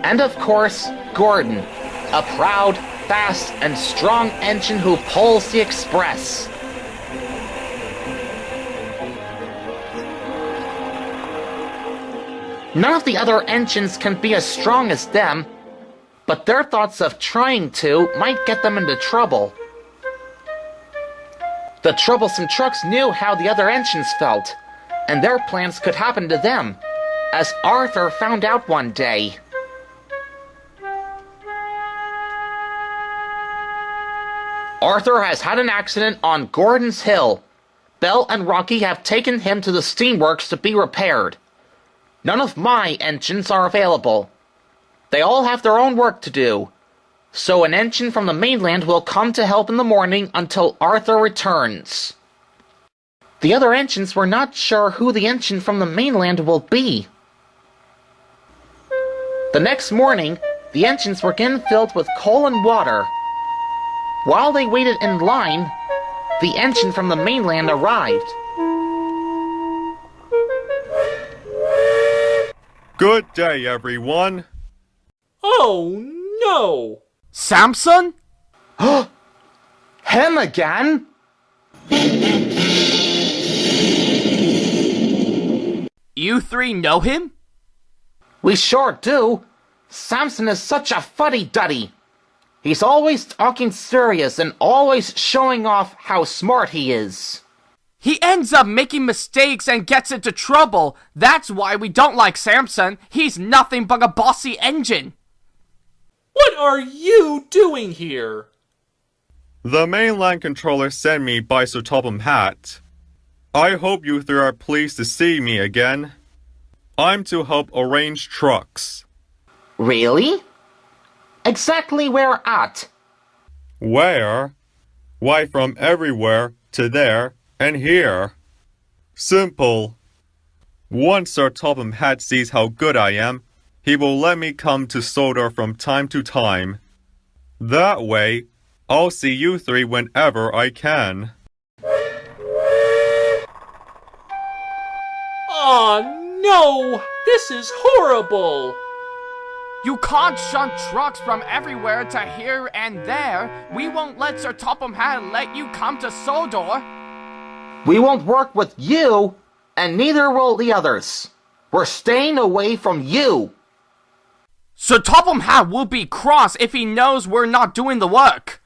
Speaker 1: And of course, Gordon, a proud, fast, and strong engine who pulls the express. None of the other engines can be as strong as them, but their thoughts of trying to might get them into trouble. The troublesome trucks knew how the other engines felt, and their plans could happen to them, as Arthur found out one day. Arthur has had an accident on Gordon's Hill. Belle and Rocky have taken him to the steamworks to be repaired. None of my engines are available. They all have their own work to do. So an engine from the mainland will come to help in the morning until Arthur returns. The other engines were not sure who the engine from the mainland will be. The next morning, the engines were again filled with coal and water. While they waited in line, the engine from the mainland arrived.
Speaker 5: Good day, everyone.
Speaker 8: Oh no!
Speaker 6: Samson?
Speaker 1: Him again?
Speaker 6: You three know him?
Speaker 1: We sure do. Samson is such a fuddy-duddy. He's always talking serious and always showing off how smart he is.
Speaker 6: He ends up making mistakes and gets into trouble. That's why we don't like Samson. He's nothing but a bossy engine.
Speaker 8: What are you doing here?
Speaker 5: The mainland controller sent me by Sir Topham Hatt. I hope you three are pleased to see me again. I'm to help arrange trucks.
Speaker 1: Really? Exactly where at?
Speaker 5: Where? Why, from everywhere to there and here. Simple. Once Sir Topham Hatt sees how good I am, he will let me come to Sodor from time to time. That way, I'll see you three whenever I can.
Speaker 8: Aw, no! This is horrible!
Speaker 6: You can't shunt trucks from everywhere to here and there. We won't let Sir Topham Hatt let you come to Sodor.
Speaker 1: We won't work with you, and neither will the others. We're staying away from you.
Speaker 6: Sir Topham Hatt will be cross if he knows we're not doing the work.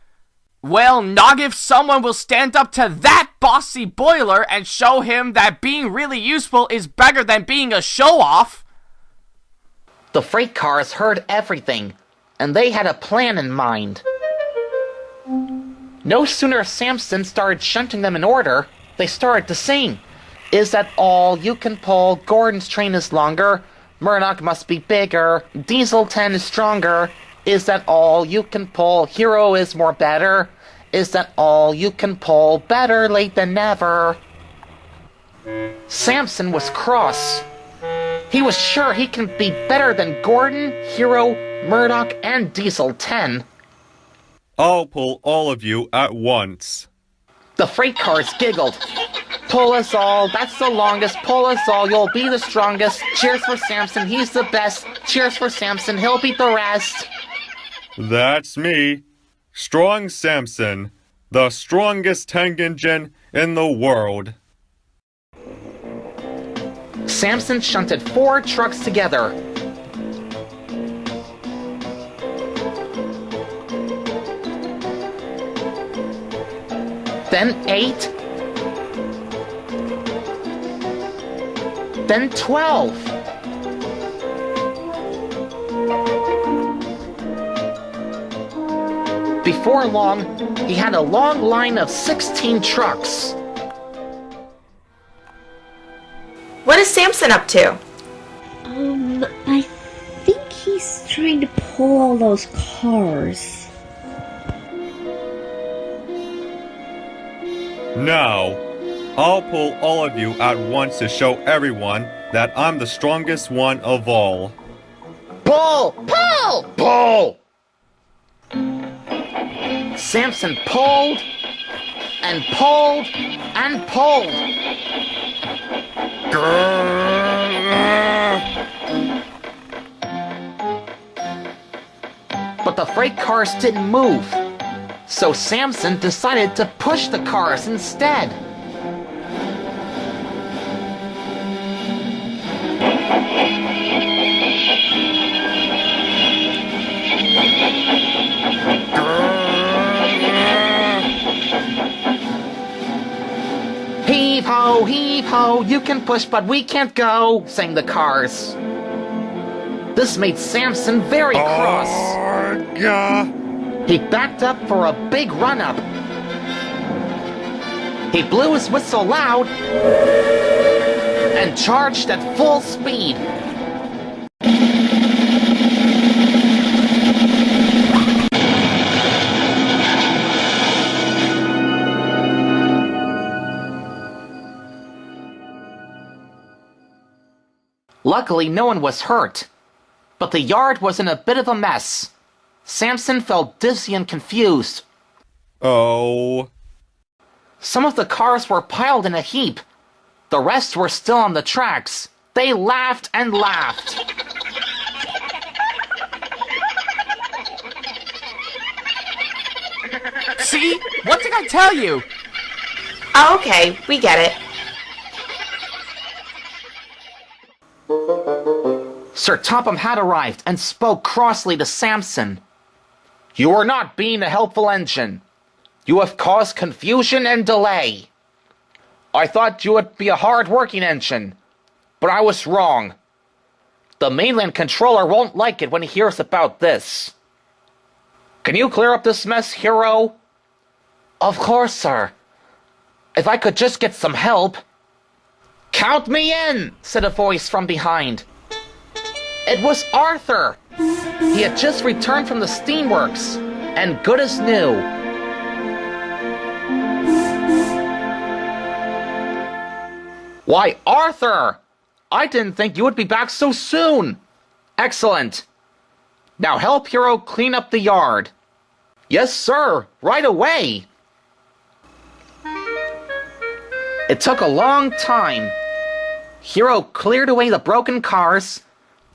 Speaker 6: Well, not if someone will stand up to that bossy boiler and show him that being really useful is better than being a show-off.
Speaker 1: The freight cars heard everything, and they had a plan in mind. No sooner Samson started shunting them in order, they started to sing. Is that all you can pull? Gordon's train is longer. Murdoch must be bigger. Diesel 10 is stronger. Is that all you can pull? Hero is more better. Is that all you can pull? Better late than never. Samson was cross. He was sure he can be better than Gordon, Hero, Murdoch, and Diesel 10.
Speaker 5: I'll pull all of you at once.
Speaker 1: The freight cars giggled. Pull us all, that's the longest. Pull us all, you'll be the strongest. Cheers for Samson, he's the best. Cheers for Samson, he'll beat the rest.
Speaker 5: That's me. Strong Samson, the strongest tank engine in the world.
Speaker 1: Samson shunted 4 trucks together. Then 8. Then 12. Before long, he had a long line of 16 trucks.
Speaker 10: What is Samson up to?
Speaker 3: I think he's
Speaker 10: trying to pull all those cars.
Speaker 5: No. I'll pull all of you at once to show everyone that I'm the strongest one of all.
Speaker 1: Pull! Pull! Pull! Samson pulled and pulled and pulled. But the freight cars didn't move, so Samson decided to push the cars instead. Heave ho, you can push but we can't go, sang the cars. This made Samson very cross. He backed up for a big run-up. He blew his whistle loud and charged at full speed. Luckily, no one was hurt, but the yard was in a bit of a mess. Samson felt dizzy and confused.
Speaker 5: Oh.
Speaker 1: Some of the cars were piled in a heap. The rest were still on the tracks. They laughed and laughed.
Speaker 11: See? What did I tell you?
Speaker 12: Oh, okay, we get it.
Speaker 1: Sir Topham had arrived and spoke crossly to Samson. You are not being a helpful engine. You have caused confusion and delay. I thought you would be a hard-working engine, but I was wrong. The mainland controller won't like it when he hears about this. Can you clear up this mess, Hero? Of course, sir. If I could just get some help. Count me in, said a voice from behind. It was Arthur. He had just returned from the steamworks, and good as new. Why, Arthur! I didn't think you would be back so soon. Excellent. Now help Hero clean up the yard. Yes, sir, right away. It took a long time. Hero cleared away the broken cars,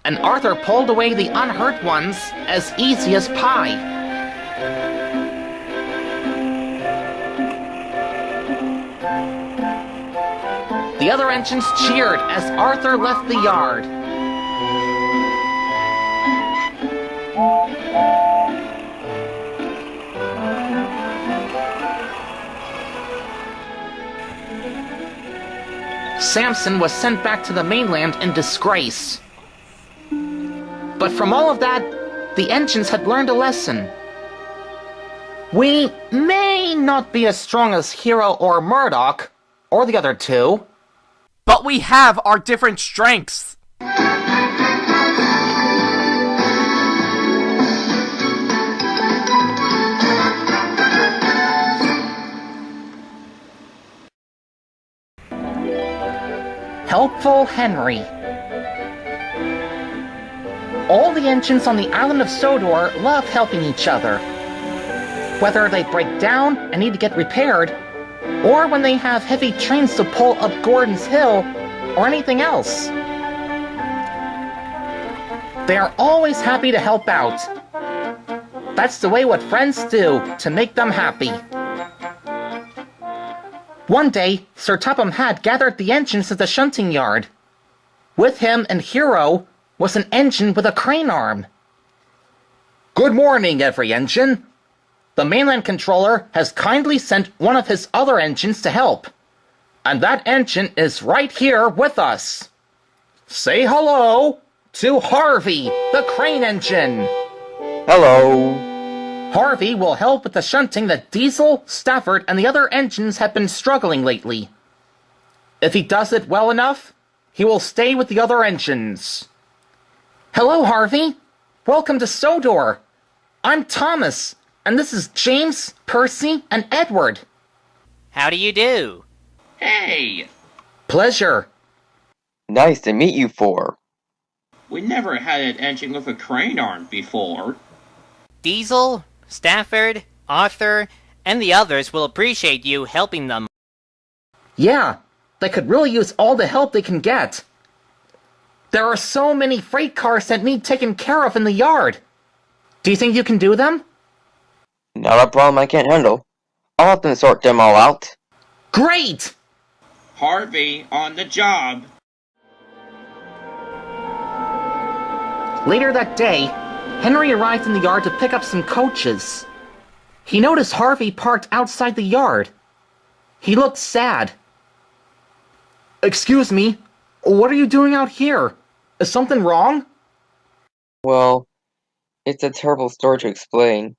Speaker 1: and Arthur pulled away the unhurt ones as easy as pie. The other engines cheered as Arthur left the yard. Samson was sent back to the mainland in disgrace. But from all of that, the engines had learned a lesson. We may not be as strong as Hero or Murdoch, or the other two,
Speaker 11: but we have our different strengths.
Speaker 1: Helpful Henry. All the engines on the island of Sodor love helping each other. Whether they break down and need to get repaired, or when they have heavy trains to pull up Gordon's Hill, or anything else. They are always happy to help out. That's the way what friends do to make them happy. One day, Sir Topham had gathered the engines at the shunting yard. With him and Hero was an engine with a crane arm. Good morning, every engine. The mainland controller has kindly sent one of his other engines to help. And that engine is right here with us. Say hello to Harvey, the crane engine.
Speaker 13: Hello.
Speaker 1: Harvey will help with the shunting that Diesel, Stafford, and the other engines have been struggling lately. If he does it well enough, he will stay with the other engines. Hello, Harvey. Welcome to Sodor. I'm Thomas, and this is James, Percy, and Edward.
Speaker 6: How do you do?
Speaker 14: Hey!
Speaker 1: Pleasure.
Speaker 13: Nice to meet you four.
Speaker 14: We never had an engine with a crane arm before.
Speaker 6: Diesel, Stafford, Arthur, and the others will appreciate you helping them.
Speaker 1: Yeah, they could really use all the help they can get. There are so many freight cars that need taken care of in the yard. Do you think you can do them?
Speaker 13: Not a problem I can't handle. I'll help them sort them all out.
Speaker 1: Great!
Speaker 14: Harvey, on the job.
Speaker 1: Later that day, Henry arrived in the yard to pick up some coaches. He noticed Harvey parked outside the yard. He looked sad. Excuse me, what are you doing out here? Is something wrong?
Speaker 13: Well, it's a terrible story to explain.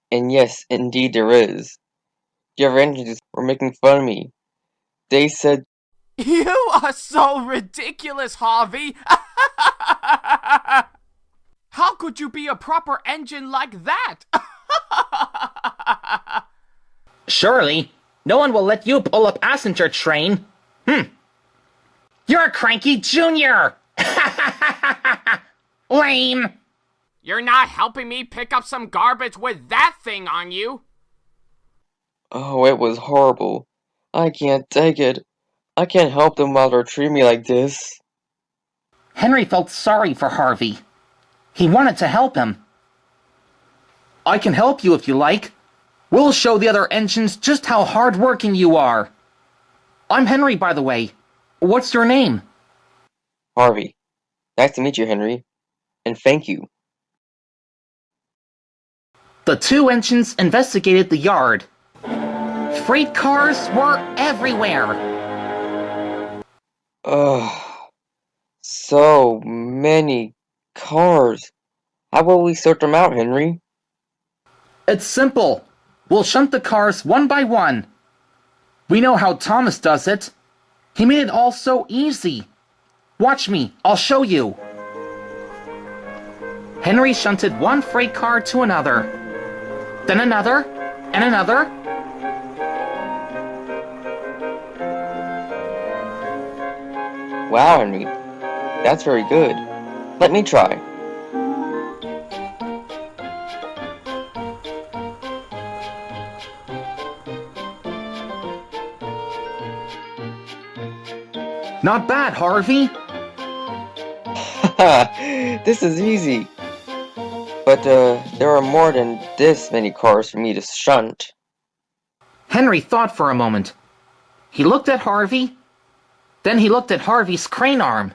Speaker 13: And yes, indeed there is. The other engines were making fun of me. They said,
Speaker 11: You are so ridiculous, Harvey! How could you be a proper engine like that?
Speaker 1: Surely, no one will let you pull a passenger train. You're a cranky junior! Lame!
Speaker 11: You're not helping me pick up some garbage with that thing on you!
Speaker 13: oh, it was horrible. I can't take it. I can't help them while they're treating me like this.
Speaker 1: Henry felt sorry for Harvey. He wanted to help him. I can help you if you like. We'll show the other engines just how hard-working you are. I'm Henry, by the way. What's your name?
Speaker 13: Harvey. Nice to meet you, Henry. And thank you.
Speaker 1: The two engines investigated the yard. Freight cars were everywhere.
Speaker 13: Ugh. So many cars. How will we sort them out, Henry?
Speaker 1: It's simple. We'll shunt the cars one by one. We know how Thomas does it. He made it all so easy. Watch me, I'll show you. Henry shunted one freight car to another. Then another, and another.
Speaker 13: Wow, Henry. That's very good. Let me try.
Speaker 1: Not bad, Harvey.
Speaker 13: This is easy. But, there are more than this many cars for me to shunt.
Speaker 1: Henry thought for a moment. He looked at Harvey. Then he looked at Harvey's crane arm.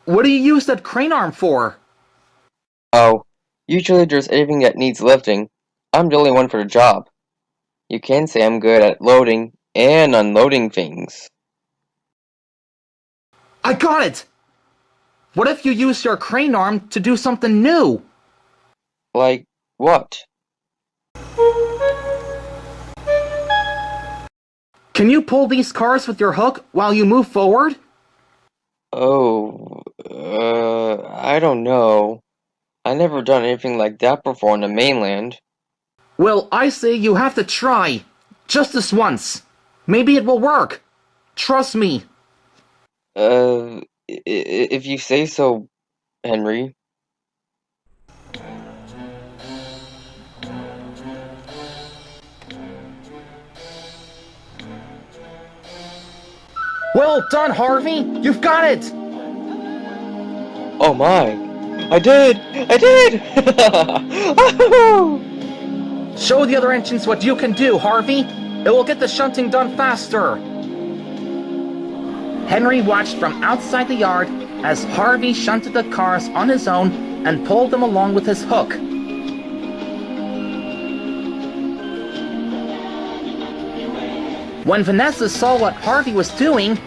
Speaker 1: What do you use that crane arm for?
Speaker 13: Oh, usually there's anything that needs lifting. I'm the only one for the job. You can say I'm good at loading and unloading things.
Speaker 1: I got it! What if you use your crane arm to do something new?
Speaker 13: Like what?
Speaker 1: Can you pull these cars with your hook while you move forward?
Speaker 13: Oh, I don't know. I never done anything like that before on the mainland.
Speaker 1: Well, I say you have to try. Just this once. Maybe it will work. Trust me.
Speaker 13: If you say so, Henry.
Speaker 1: Well done, Harvey! You've got it!
Speaker 13: Oh my! I did! I did!
Speaker 1: Show the other engines what you can do, Harvey! It will get the shunting done faster! Henry watched from outside the yard as Harvey shunted the cars on his own and pulled them along with his hook. When Vanessa saw what Harvey was doing,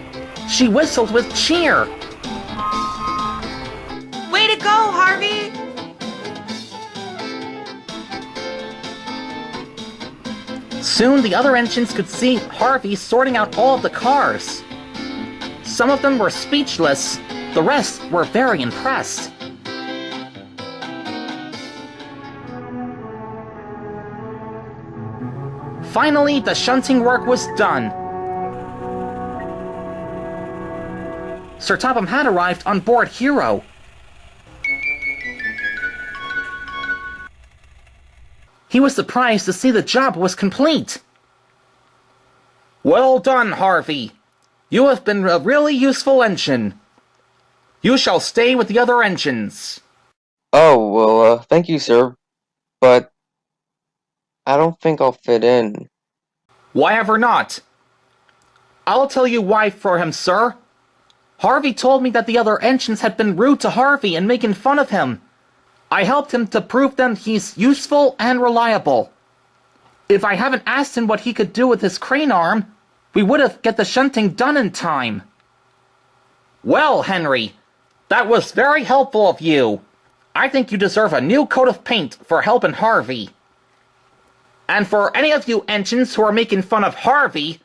Speaker 1: she whistled with cheer.
Speaker 12: Way to go, Harvey!
Speaker 1: Soon the other engines could see Harvey sorting out all of the cars. Some of them were speechless, the rest were very impressed. Finally, the shunting work was done. Sir Topham had arrived on board Hero. He was surprised to see the job was complete. Well done, Harvey. You have been a really useful engine. You shall stay with the other engines.
Speaker 13: Oh, well, thank you, sir. But I don't think I'll fit in.
Speaker 1: Why ever not? I'll tell you why for him, sir. Harvey told me that the other engines had been rude to Harvey and making fun of him. I helped him to prove them he's useful and reliable. If I haven't asked him what he could do with his crane arm, we would have get the shunting done in time. Well, Henry, that was very helpful of you. I think you deserve a new coat of paint for helping Harvey. And for any of you engines who are making fun of Harvey,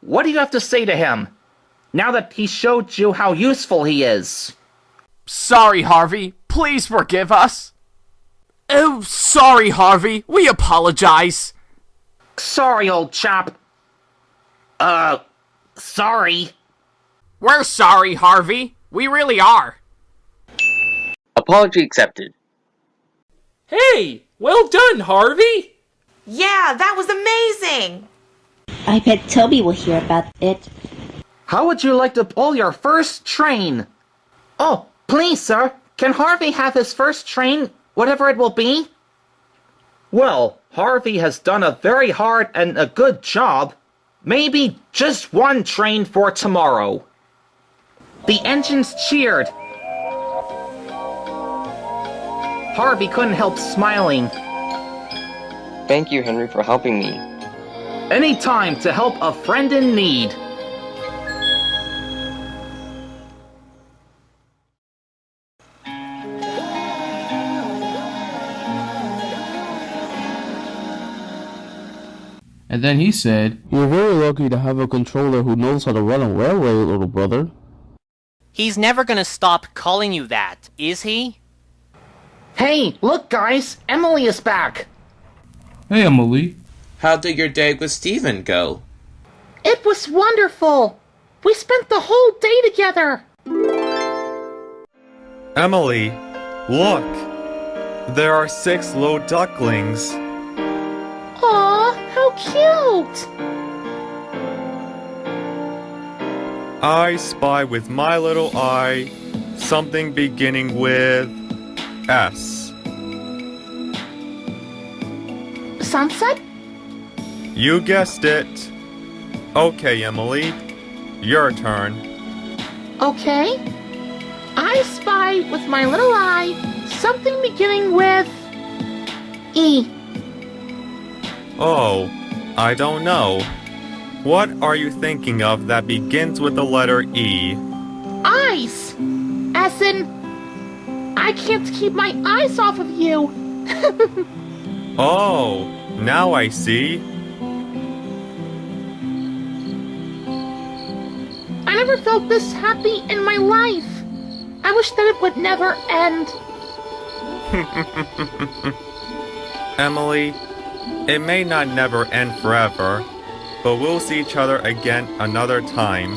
Speaker 1: what do you have to say to him, now that he showed you how useful he is?
Speaker 11: Sorry, Harvey. Please forgive us. Oh, sorry, Harvey. We apologize.
Speaker 1: Sorry, old chap. Sorry.
Speaker 11: We're sorry, Harvey. We really are.
Speaker 13: Apology accepted.
Speaker 8: Hey, well done, Harvey.
Speaker 12: Yeah, that was amazing.
Speaker 10: I bet Toby will hear about it.
Speaker 1: How would you like to pull your first train? Oh, please, sir. Can Harvey have his first train, whatever it will be? Well, Harvey has done a very hard and a good job. Maybe just one train for tomorrow. The engines cheered. Harvey couldn't help smiling.
Speaker 13: Thank you, Henry, for helping me.
Speaker 1: Any time to help a friend in need.
Speaker 7: And then he said, "You're very lucky to have a controller who knows how to run a railway, little brother."
Speaker 6: He's never gonna stop calling you that, is he?
Speaker 1: Hey, look guys, Emily is back.
Speaker 7: Hey, Emily.
Speaker 15: How did your date with Steven go?
Speaker 9: It was wonderful. We spent the whole day together.
Speaker 5: Emily, look! There are 6 little ducklings.
Speaker 9: Aw, how cute.
Speaker 5: I spy with my little eye something beginning with S.
Speaker 9: Sunset?
Speaker 5: You guessed it. Okay, Emily, your turn.
Speaker 9: Okay. I spy with my little eye something beginning with E.
Speaker 5: Oh, I don't know. What are you thinking of that begins with the letter E?
Speaker 9: Eyes. As in, I can't keep my eyes off of you.
Speaker 5: Oh, now I see.
Speaker 9: I never felt this happy in my life. I wish that it would never end.
Speaker 5: Emily, it may not never end forever, but we'll see each other again another time.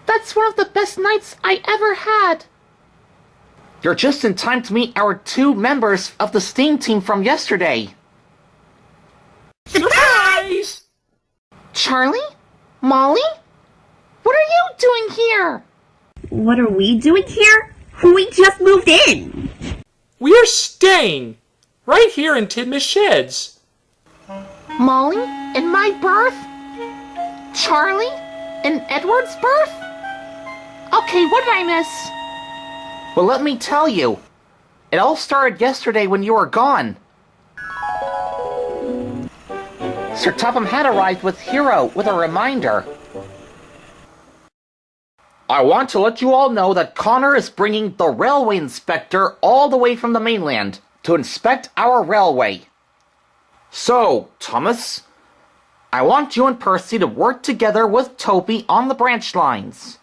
Speaker 9: That's one of the best nights I ever had.
Speaker 1: You're just in time to meet our 2 members of the STEAM team from yesterday.
Speaker 8: Surprise!
Speaker 9: Charlie? Molly? What are you doing here?
Speaker 10: What are we doing here? We just moved in.
Speaker 8: We're staying right here in Tidmouth Sheds.
Speaker 9: Molly? In my berth? Charlie? In Edward's berth? Okay, what did I miss?
Speaker 1: Well, let me tell you. It all started yesterday when you were gone. Sir Topham had arrived with Hero with a reminder. I want to let you all know that Connor is bringing the railway inspector all the way from the mainland to inspect our railway. So, Thomas, I want you and Percy to work together with Toby on the branch lines.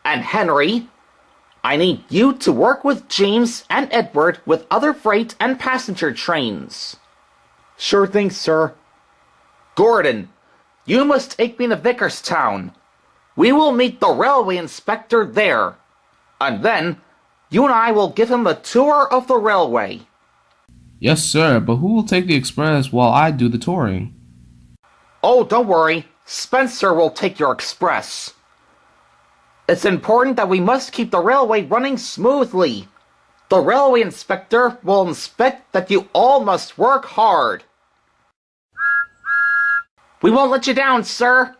Speaker 1: And Henry, I need you to work with James and Edward with other freight and passenger trains. Sure thing, sir. Gordon, you must take me to Vickerstown. We will meet the railway inspector there. And then, you and I will give him a tour of the railway.
Speaker 7: Yes, sir, but who will take the express while I do the touring?
Speaker 1: Oh, don't worry. Spencer will take your express. It's important that we must keep the railway running smoothly. The railway inspector will inspect that you all must work hard. We won't let you down, sir.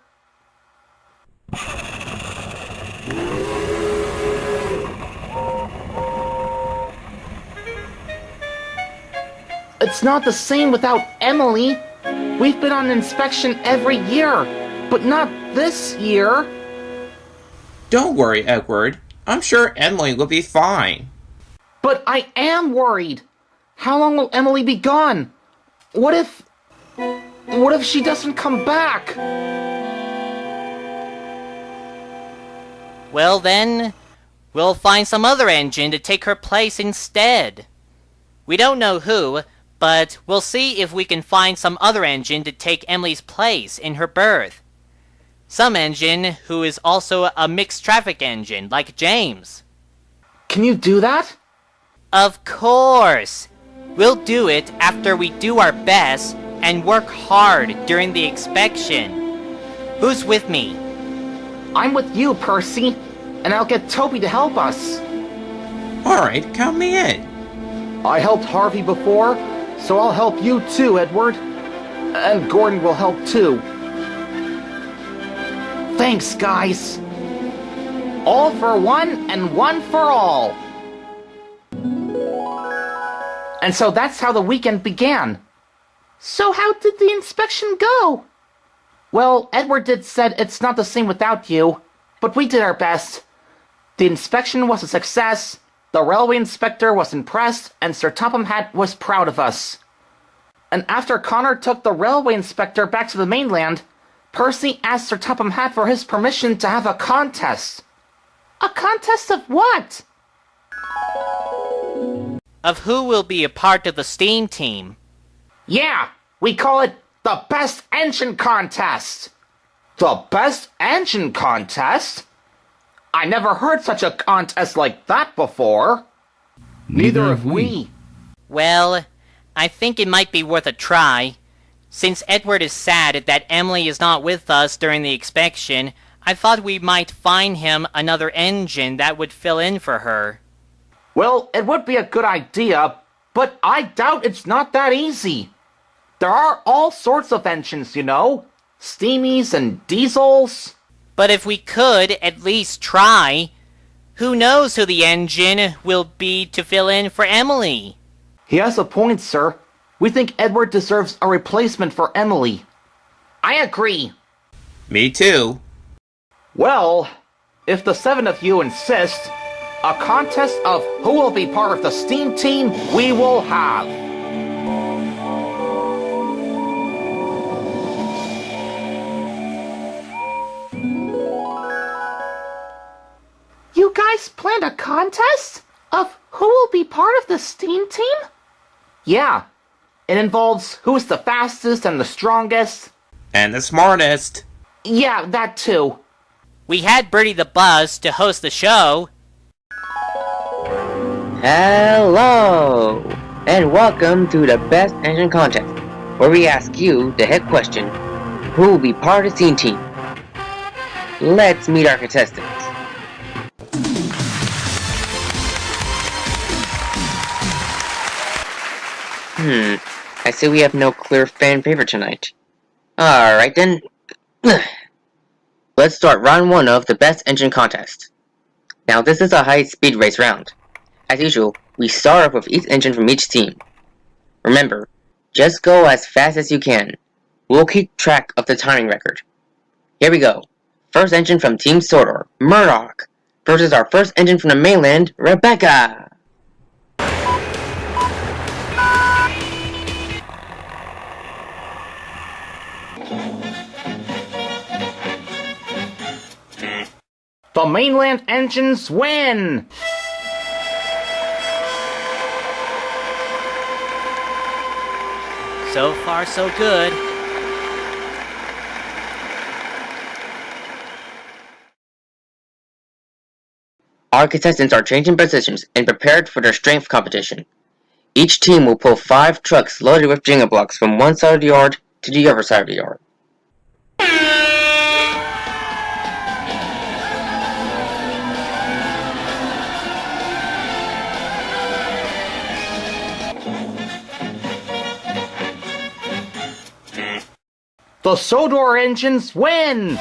Speaker 1: It's not the same without Emily. We've been on inspection every year, but not this year.
Speaker 15: Don't worry, Edward. I'm sure Emily will be fine.
Speaker 1: But I am worried. How long will Emily be gone? What if she doesn't come back?
Speaker 6: Well then, we'll find some other engine to take her place instead. We don't know who, but we'll see if we can find some other engine to take Emily's place in her berth. Some engine who is also a mixed traffic engine, like James.
Speaker 1: Can you do that?
Speaker 6: Of course! We'll do it after we do our best and work hard during the inspection. Who's with me?
Speaker 1: I'm with you, Percy, and I'll get Toby to help us.
Speaker 15: Alright, count me in.
Speaker 1: I helped Harvey before, so I'll help you too, Edward. And Gordon will help too. Thanks, guys. All for one and one for all. And so that's how the weekend began.
Speaker 9: So how did the inspection go?
Speaker 1: Well, Edward said it's not the same without you, but we did our best. The inspection was a success, the railway inspector was impressed, and Sir Topham Hatt was proud of us. And after Connor took the railway inspector back to the mainland, Percy asked Sir Topham Hatt for his permission to have a contest.
Speaker 9: A contest of what?
Speaker 6: Of who will be a part of the steam team.
Speaker 1: Yeah, we call it the Best Engine Contest. The Best Engine Contest? I never heard such a contest like that before.
Speaker 7: Neither have we.
Speaker 6: Well, I think it might be worth a try. Since Edward is sad that Emily is not with us during the inspection, I thought we might find him another engine that would fill in for her.
Speaker 1: Well, it would be a good idea, but I doubt it's not that easy. There are all sorts of engines, you know. Steamies and diesels.
Speaker 6: But if we could at least try, who knows who the engine will be to fill in for Emily?
Speaker 1: He has a point, sir. We think Edward deserves a replacement for Emily. I agree.
Speaker 15: Me too.
Speaker 1: Well, if the 7 of you insist, a contest of who will be part of the steam team we will have.
Speaker 9: You guys planned a contest of who will be part of the steam team?
Speaker 1: Yeah. It involves who's the fastest and the strongest.
Speaker 15: And the smartest.
Speaker 1: Yeah, that too.
Speaker 6: We had Bertie the Buzz to host the show.
Speaker 13: Hello! And welcome to the Best Engine Contest, where we ask you the hit question, who will be part of the steam team? Let's meet our contestants. I see we have no clear fan favorite tonight. Alright then. Let's start round 1 of the Best Engine Contest. Now this is a high-speed race round. As usual, we start off with each engine from each team. Remember, just go as fast as you can. We'll keep track of the timing record. Here we go. First engine from Team Sordor, Murdoch, versus our first engine from the mainland, Rebecca.
Speaker 1: The mainland engines win!
Speaker 6: So far, so good.
Speaker 13: Our contestants are changing positions and prepared for their strength competition. Each team will pull 5 trucks loaded with Jenga blocks from one side of the yard to the other side of the yard.
Speaker 1: The Sodor engines win!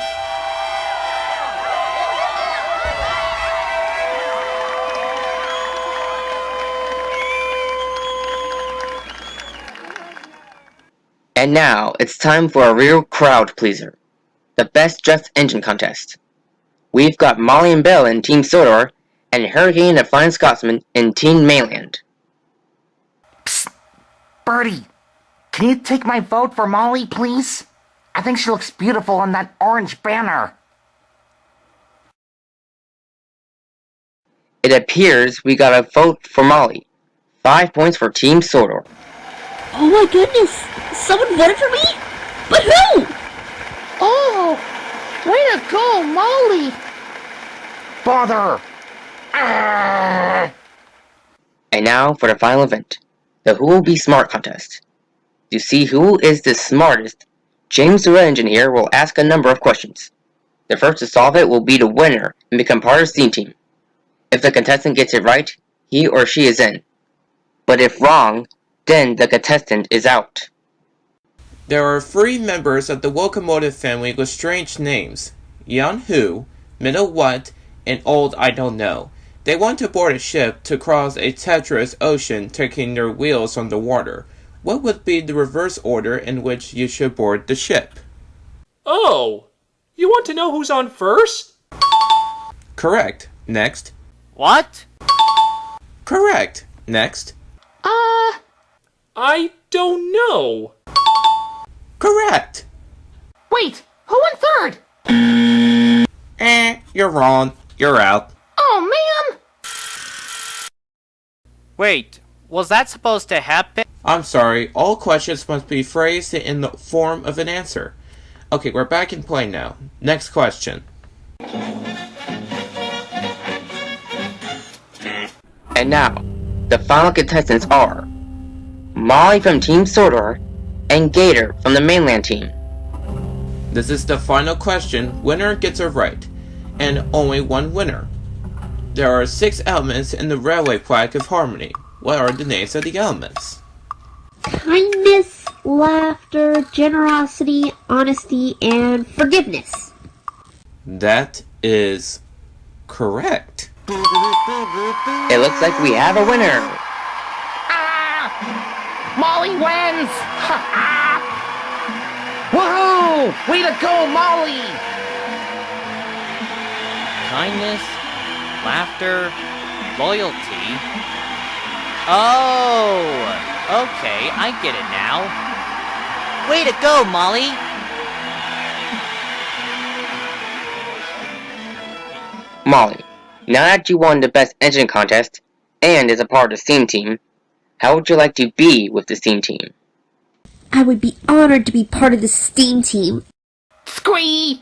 Speaker 13: And now, it's time for a real crowd pleaser. The best dressed engine contest. We've got Molly and Belle in Team Sodor, and Hurricane the Flying Scotsman in Team Mainland.
Speaker 1: Psst! Birdie, can you take my vote for Molly, please? I think she looks beautiful on that orange banner.
Speaker 13: It appears we got a vote for Molly. 5 points for Team Sodor.
Speaker 10: Oh my goodness! Someone voted for me? But who?
Speaker 9: Oh, way to go, Molly!
Speaker 1: Bother!
Speaker 13: And now for the final event, the Who Will Be Smart contest. To see who is the smartest, James the Red Engineer will ask a number of questions. The first to solve it will be the winner and become part of the steam team. If the contestant gets it right, he or she is in. But if wrong, then the contestant is out.
Speaker 15: There are 3 members of the locomotive family with strange names. Young Who, Middle What, and Old I Don't Know. They want to board a ship to cross a treacherous ocean, taking their wheels on the water. What would be the reverse order in which you should board the ship?
Speaker 8: Oh, you want to know who's on first?
Speaker 15: Correct. Next.
Speaker 6: What?
Speaker 15: Correct. Next.
Speaker 8: I don't know.
Speaker 15: Correct.
Speaker 9: Wait, who went third?
Speaker 15: You're wrong. You're out.
Speaker 9: Oh, man!
Speaker 6: Wait, was that supposed to happen?
Speaker 15: I'm sorry, all questions must be phrased in the form of an answer. Okay, we're back in play now. Next question.
Speaker 13: And now, the final contestants are Molly from Team Sodor and Gator from the mainland team.
Speaker 15: This is the final question. Winner gets it right, and only one winner. There are 6 elements in the railway plaque of harmony. What are the names of the elements?
Speaker 10: Kindness, laughter, generosity, honesty, and forgiveness.
Speaker 15: That is correct.
Speaker 13: It looks like we have a winner.
Speaker 1: Molly wins! Woohoo! Way to go, Molly!
Speaker 6: Kindness, laughter, loyalty. Oh, okay, I get it now. Way to go, Molly!
Speaker 13: Molly, now that you won the best engine contest and is a part of the steam team, how would you like to be with the steam team?
Speaker 10: I would be honored to be part of the steam team.
Speaker 1: Squee!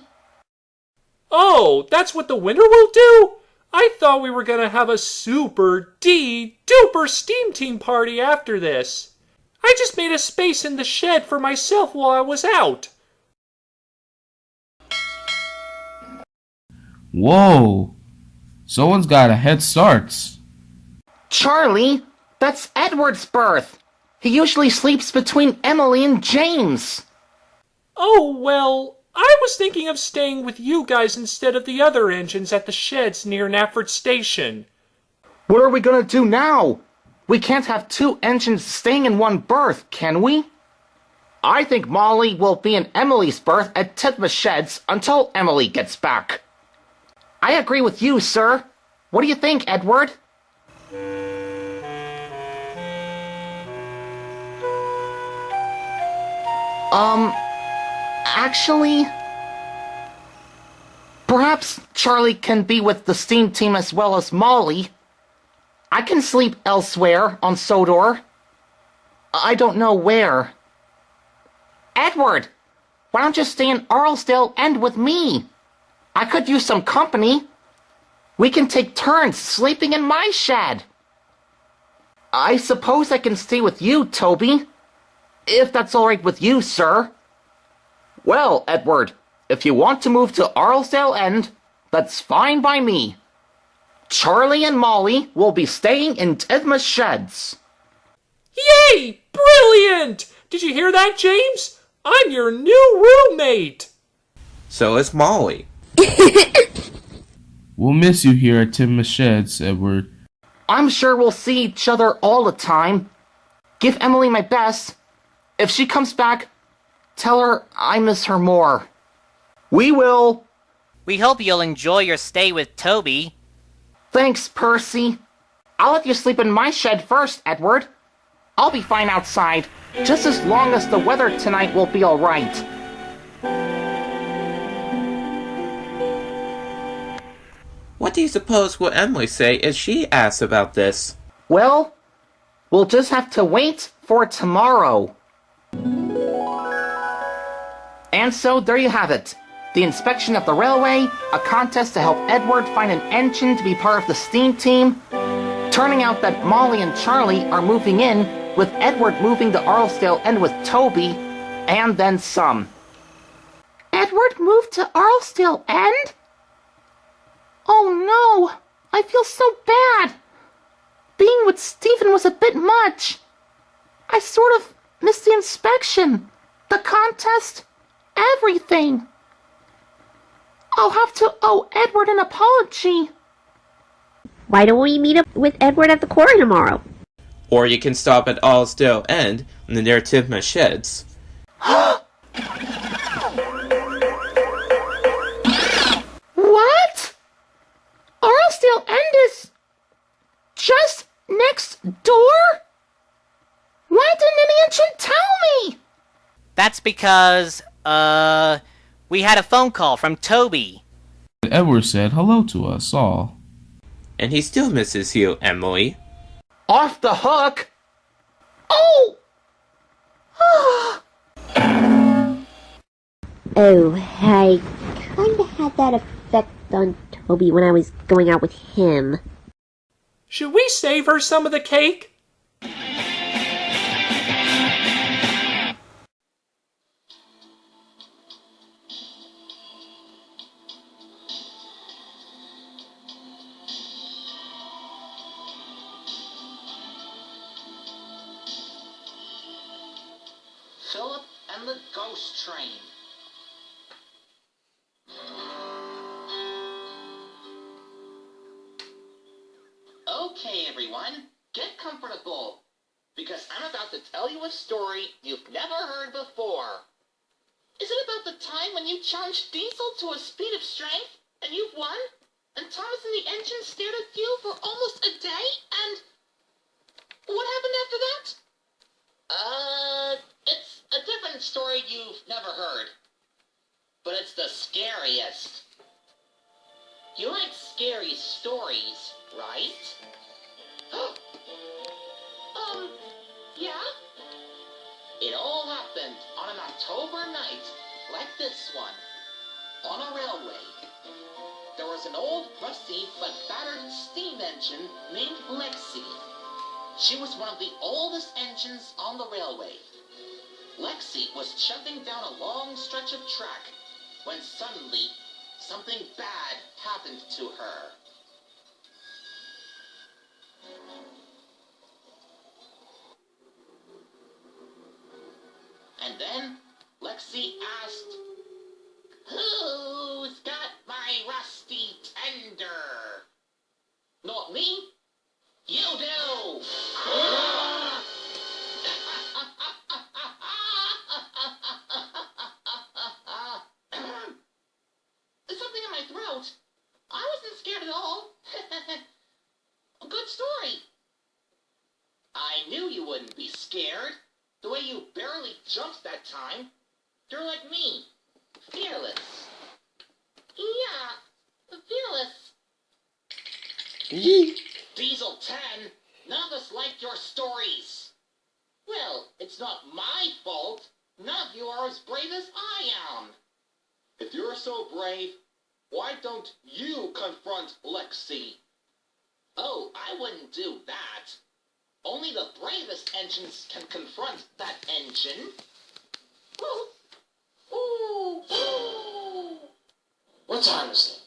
Speaker 8: Oh, that's what the winner will do? I thought we were gonna have a super duper steam team party after this. I just made a space in the shed for myself while I was out.
Speaker 7: Whoa. Someone's got a head start.
Speaker 1: Charlie, that's Edward's berth. He usually sleeps between Emily and James.
Speaker 8: Oh, well, I was thinking of staying with you guys instead of the other engines at the sheds near Nafford Station.
Speaker 1: What are we gonna do now? We can't have 2 engines staying in one berth, can we? I think Molly will be in Emily's berth at Titmus Sheds until Emily gets back. I agree with you, sir. What do you think, Edward? Actually... Perhaps Charlie can be with the steam team as well as Molly. I can sleep elsewhere on Sodor. I don't know where. Edward, why don't you stay in Arlesdale End with me? I could use some company. We can take turns sleeping in my shed. I suppose I can stay with you, Toby. If that's all right with you, sir. Well, Edward, if you want to move to Arlesdale End, that's fine by me. Charlie and Molly will be staying in Tidma's sheds.
Speaker 8: Yay! Brilliant! Did you hear that, James? I'm your new roommate!
Speaker 15: So is Molly.
Speaker 7: We'll miss you here at Tim's Sheds, Edward.
Speaker 1: I'm sure we'll see each other all the time. Give Emily my best. If she comes back, tell her I miss her more. We will.
Speaker 6: We hope you'll enjoy your stay with Toby.
Speaker 1: Thanks, Percy. I'll let you sleep in my shed first, Edward. I'll be fine outside, just as long as the weather tonight will be all right.
Speaker 15: What do you suppose will Emily say if she asks about this?
Speaker 1: Well, we'll just have to wait for tomorrow. And so there you have it. The inspection of the railway, a contest to help Edward find an engine to be part of the steam team, turning out that Molly and Charlie are moving in, with Edward moving to Arlesdale End with Toby, and then some.
Speaker 9: Edward moved to Arlesdale End? Oh no, I feel so bad. Being with Stephen was a bit much. I sort of missed the inspection, the contest, everything. I'll have to owe Edward an apology.
Speaker 10: Why don't we meet up with Edward at the quarry tomorrow?
Speaker 15: Or you can stop at Arlesdale End near Tidma's sheds.
Speaker 9: What? Arlesdale End is just next door? Why didn't any agent tell me?
Speaker 6: That's because, we had a phone call from Toby.
Speaker 7: Edward said hello to us all.
Speaker 15: And he still misses you, Emily.
Speaker 1: Off the hook!
Speaker 9: Oh!
Speaker 10: Oh, I kinda had that effect on Toby when I was going out with him.
Speaker 8: Should we save her some of the cake?
Speaker 1: Philip and the Ghost Train. Okay, everyone, get comfortable, because I'm about to tell you a story you've never heard before. Is it about the time when you challenged Diesel to a speed of strength, and you've won? And Thomas and the engine stared at you for almost a day, and what happened after that? It's a different story you've never heard. But it's the scariest. You like scary stories, right? Yeah? It all happened on an October night, like this one, on a railway. There was an old, rusty, but battered steam engine named Lexi. She was one of the oldest engines on the railway. Lexi was chugging down a long stretch of track when suddenly something bad happened to her. And then Lexi asked, "Who's got my rusty tender?" "Not me. You do!" Something in my throat. I wasn't scared at all. Good story. I knew you wouldn't be scared. The way you barely jumped that time. You're like me. Fearless. Yeah,
Speaker 16: Diesel 10, none of us like your stories. Well, it's not my fault. None of you are as brave as I am. If you're so brave, why don't you confront Lexi? Oh, I wouldn't do that. Only the bravest engines can confront that engine. What time is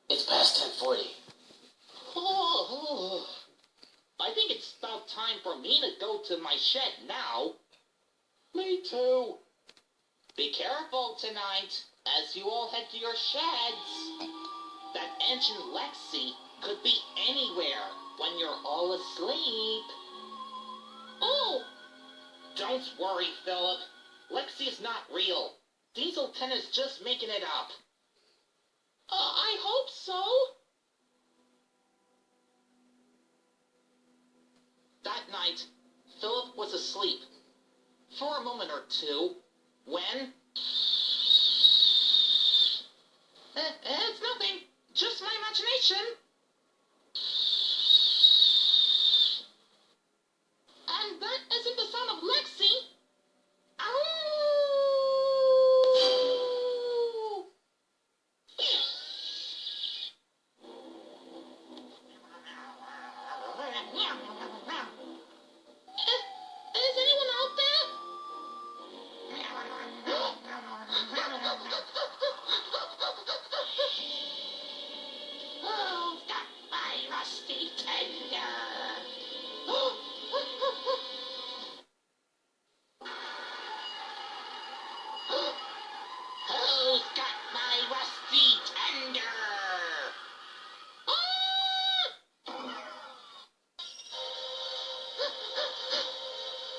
Speaker 16: it? It's past 10:40. I think it's about time for me to go to my shed now. Me too. Be careful tonight as you all head to your sheds. That engine Lexi could be anywhere when you're all asleep. Oh! Don't worry, Philip. Lexi is not real. Diesel 10 is just making it up. I hope so. That night, Philip was asleep. For a moment or two, when... It's nothing. Just my imagination. And that isn't the sound of Lexi. Ow! Is anyone out there? Oh, got my rusty tender. Who's got my rusty tender?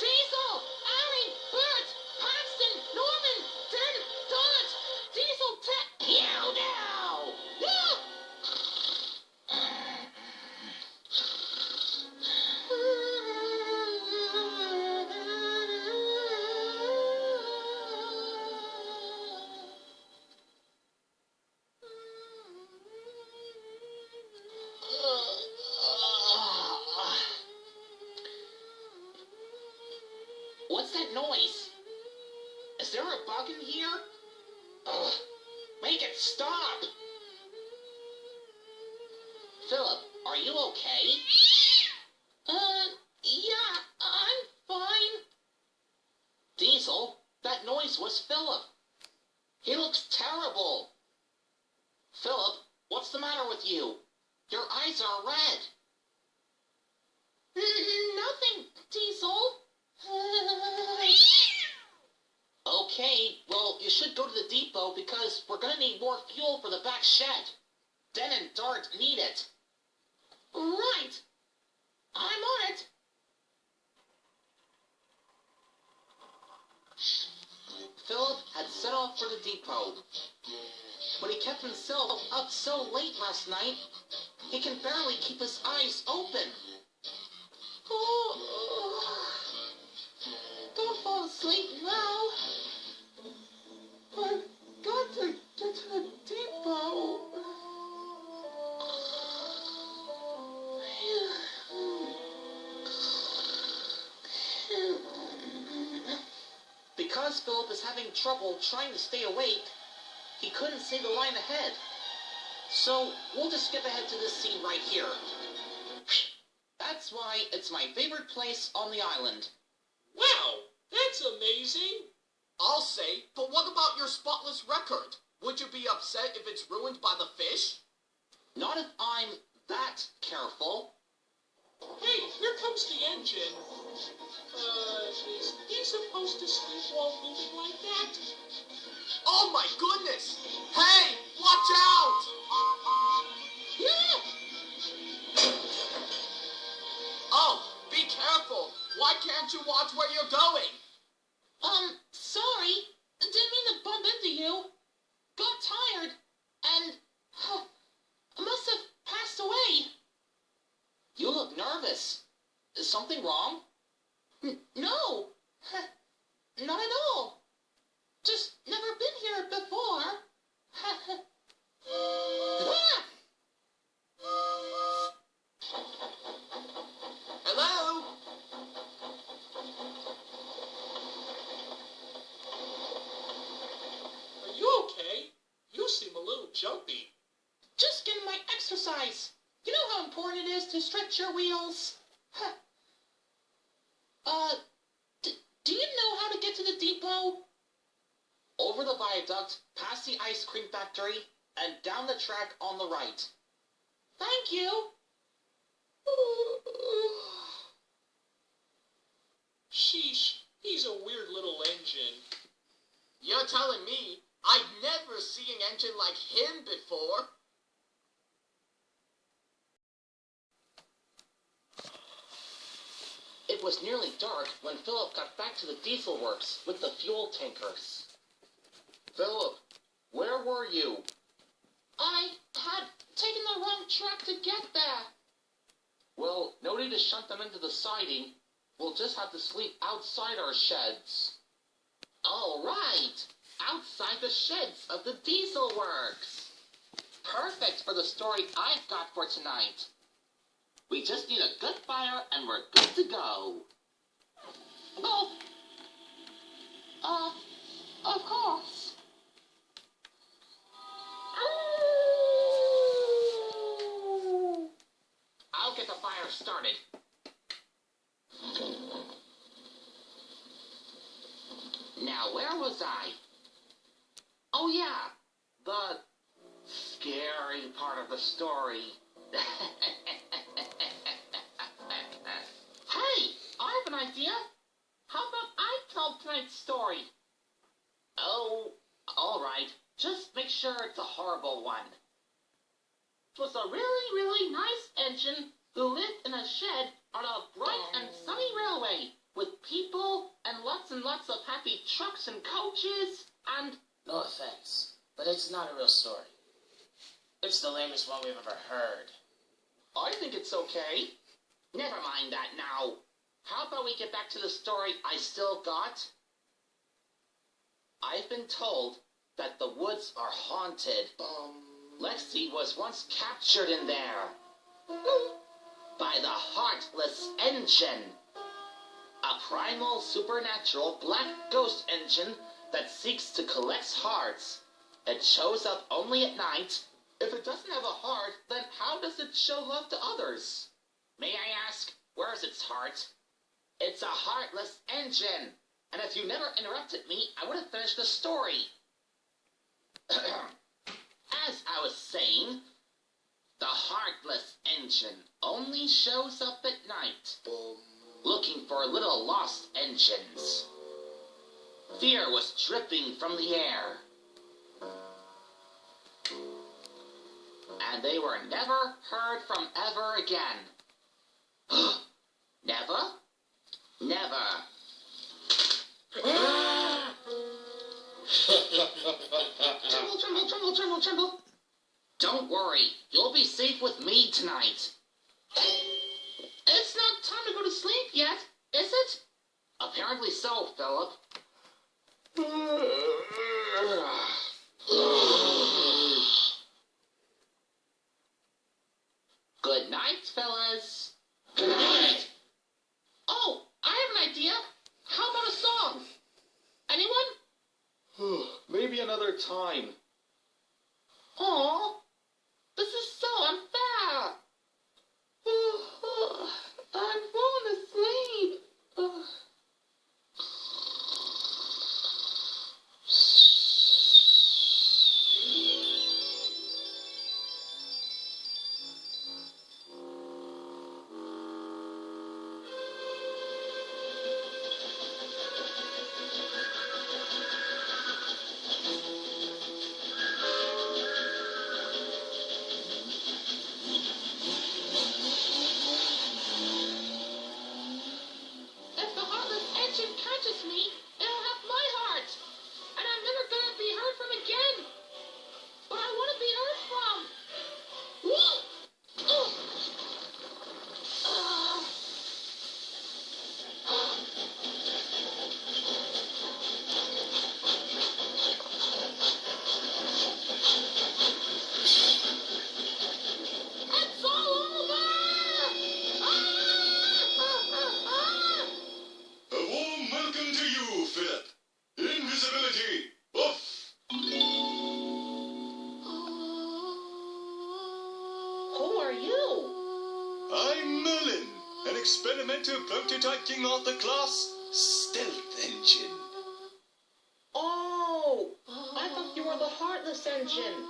Speaker 16: Diesel, Ari, Bert, Paxton, Norman, Den, Donut, Diesel, Tech, you now! What's that noise? Is there a bug in here? Ugh, make it stop! Philip, are you okay? Yeah, I'm fine. Diesel, that noise was Philip. He looks terrible. Philip, what's the matter with you? Your eyes are red. Nothing, Diesel. Okay, well, you should go to the depot because we're gonna need more fuel for the back shed. Den and Dart need it. Right. I'm on it. Philip had set off for the depot. But he kept himself up so late last night, he can barely keep his eyes open. Don't fall asleep now. I've got to get to the depot. Because Philip is having trouble trying to stay awake, he couldn't see the line ahead. So we'll just skip ahead to this scene right here. That's why it's my favorite place on the island.
Speaker 17: Wow, that's amazing. I'll say, but what about your spotless record? Would you be upset if it's ruined by the fish?
Speaker 16: Not if I'm that careful.
Speaker 8: Hey, here comes the engine. Is he supposed to sleep while moving like that?
Speaker 17: Oh my goodness! Hey, watch out! Oh, be careful! Why can't you watch where you're going?
Speaker 16: Sorry. Didn't mean to bump into you. Got tired and must have passed away. You look nervous. Is something wrong? No. Not at all. Just never been here before. exercise. You know how important it is to stretch your wheels? Huh. Do you know how to get to the depot? Over the viaduct, past the ice cream factory, and down the track on the right. Thank you.
Speaker 17: Sheesh, he's a weird little engine. You're telling me I've never seen an engine like him before?
Speaker 16: It was nearly dark when Philip got back to the diesel works with the fuel tankers. Philip, where were you? I had taken the wrong track to get there. Well, no need to shunt them into the siding. We'll just have to sleep outside our sheds. All right, outside the sheds of the diesel works. Perfect for the story I've got for tonight. We just need a good fire and we're good to go. Oh, of course. I'll get the fire started. Now, where was I? Oh, yeah, the scary part of the story. Hey, I have an idea. How about I tell tonight's story? Oh, all right. Just make sure it's a horrible one. It was a really, really nice engine who lived in a shed on a bright and sunny railway with people and lots of happy trucks and coaches and...
Speaker 18: No offense, but it's not a real story. It's the lamest one we've ever heard.
Speaker 16: I think it's okay. Never mind that now. How about we get back to the story I still got? I've been told that the woods are haunted. Lexi was once captured in there. By the Heartless Engine. A primal, supernatural, black ghost engine that seeks to collect hearts. It shows up only at night. If it doesn't have a heart, then how does it show love to others? May I ask, where's its heart? It's a heartless engine. And if you never interrupted me, I would have finished the story. As I was saying, the heartless engine only shows up at night, looking for little lost engines. Fear was dripping from the air. And they were never heard from ever again. Never? Never. Tremble, tremble, tremble, tremble, tremble. Don't worry, you'll be safe with me tonight. It's not time to go to sleep yet, is it? Apparently so, Philip. Good night, fellas. Good night. Oh, I have an idea. How about a song? Anyone? Maybe another time. Aw, this is so unfair. I'm falling asleep.
Speaker 12: Who are you?
Speaker 19: I'm Merlin, an experimental prototype King Arthur class stealth engine.
Speaker 12: Oh, I thought you were the Heartless engine.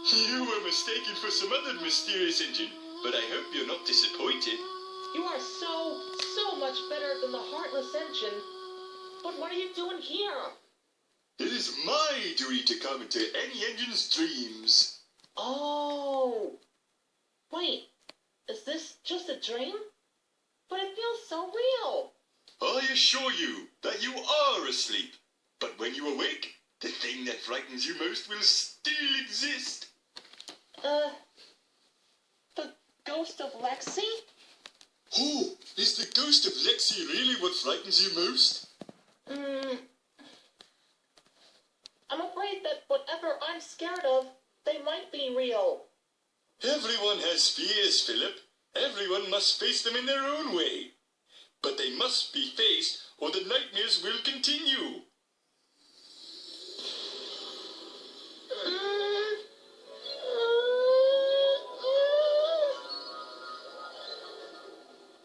Speaker 19: You were mistaken for some other mysterious engine, but I hope you're not disappointed.
Speaker 12: You are so much better than the Heartless engine. But what are you doing here?
Speaker 19: It is my duty to come into any engine's dreams.
Speaker 12: Oh. Wait, is this just a dream? But it feels so real.
Speaker 19: I assure you that you are asleep. But when you awake, the thing that frightens you most will still exist.
Speaker 12: The ghost of Lexi?
Speaker 19: Oh, is the ghost of Lexi really what frightens you most?
Speaker 12: I'm afraid that whatever I'm scared of, they might be real.
Speaker 19: Everyone has fears, Philip. Everyone must face them in their own way. But they must be faced, or the nightmares will continue.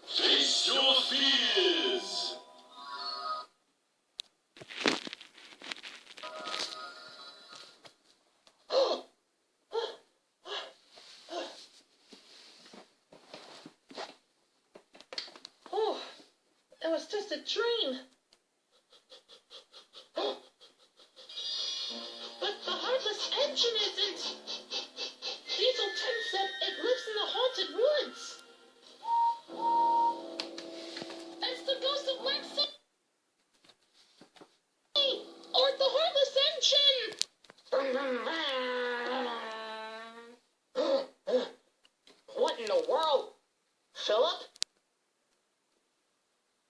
Speaker 19: Face your fears!
Speaker 12: Oh, it was just a dream. But the Heartless engine isn't. Diesel 10 said it lives in the haunted woods. It's the ghost of Lexi! Or the Heartless engine! What in the world? Philip?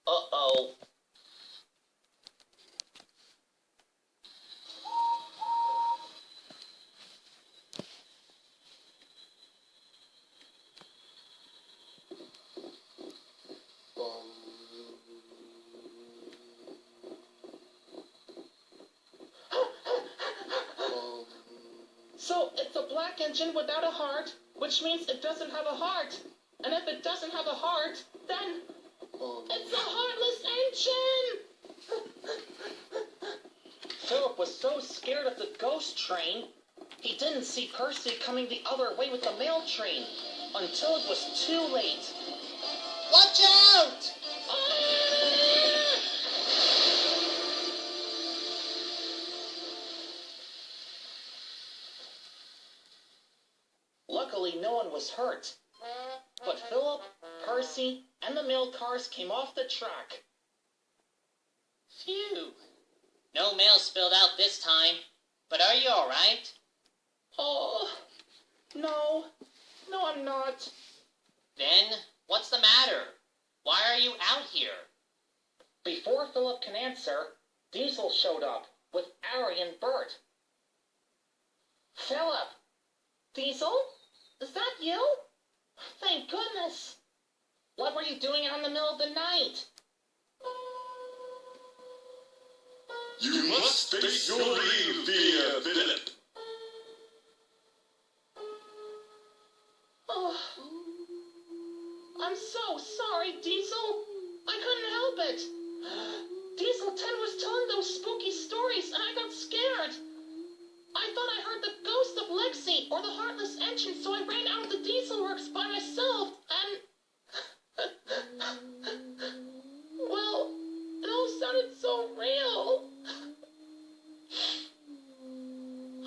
Speaker 12: Uh-oh. So it's a black engine without a heart, which means it doesn't have a heart. And if it doesn't have a heart, then it's a heartless engine! Philip was so scared of the ghost train, he didn't see Percy coming the other way with the mail train until it was too late.
Speaker 17: Watch out!
Speaker 12: Luckily, no one was hurt. But Philip, Percy, and the mail cars came off the track.
Speaker 18: Phew. No mail spilled out this time. But are you alright?
Speaker 12: Oh, no. No, I'm not.
Speaker 18: Then, what's the matter? Why are you out here?
Speaker 12: Before Philip can answer, Diesel showed up with Ari and Bert. Philip! Diesel? Is that you? Thank goodness. What were you doing out in the middle of the night?
Speaker 19: You must face your real fear, Philip.
Speaker 12: Oh, I'm so sorry, Diesel. I couldn't help it. Diesel 10 was telling those spooky stories, and I got scared. I thought I heard the ghost of Lexi or the Heartless engine, so I ran out of the Diesel Works by myself, and... well, it all sounded so real.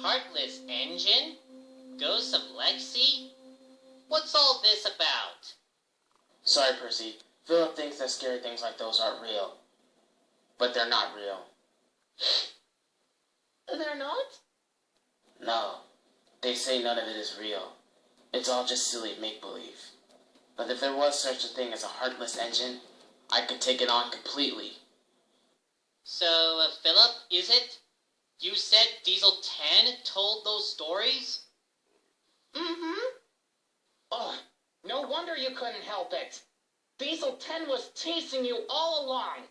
Speaker 18: Heartless engine? Ghost of Lexi? What's all this about?
Speaker 20: Sorry, Percy. Philip thinks that scary things like those aren't real. But they're not real.
Speaker 12: They're not?
Speaker 20: No. They say none of it is real. It's all just silly make-believe. But if there was such a thing as a heartless engine, I could take it on completely.
Speaker 18: So, Philip, is it? You said Diesel 10 told those stories?
Speaker 12: Mm-hmm. Oh, no wonder you couldn't help it. Diesel 10 was teasing you all along.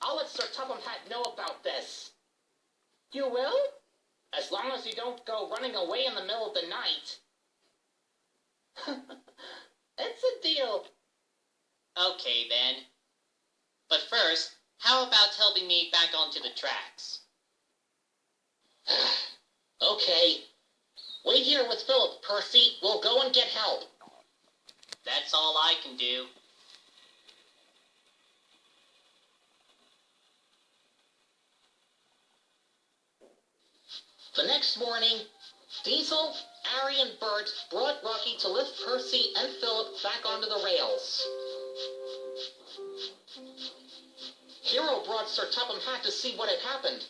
Speaker 12: I'll let Sir Topham Hatt know about this. You will? As long as you don't go running away in the middle of the night.
Speaker 18: about helping me back onto the tracks?
Speaker 16: Okay. Wait here with Philip, Percy. We'll go and get help.
Speaker 18: That's all I can do.
Speaker 16: The next morning, Diesel, Harry, and Bert brought Rocky to lift Percy and Philip back onto the rails. Hero brought Sir Topham Hatt to see what had happened.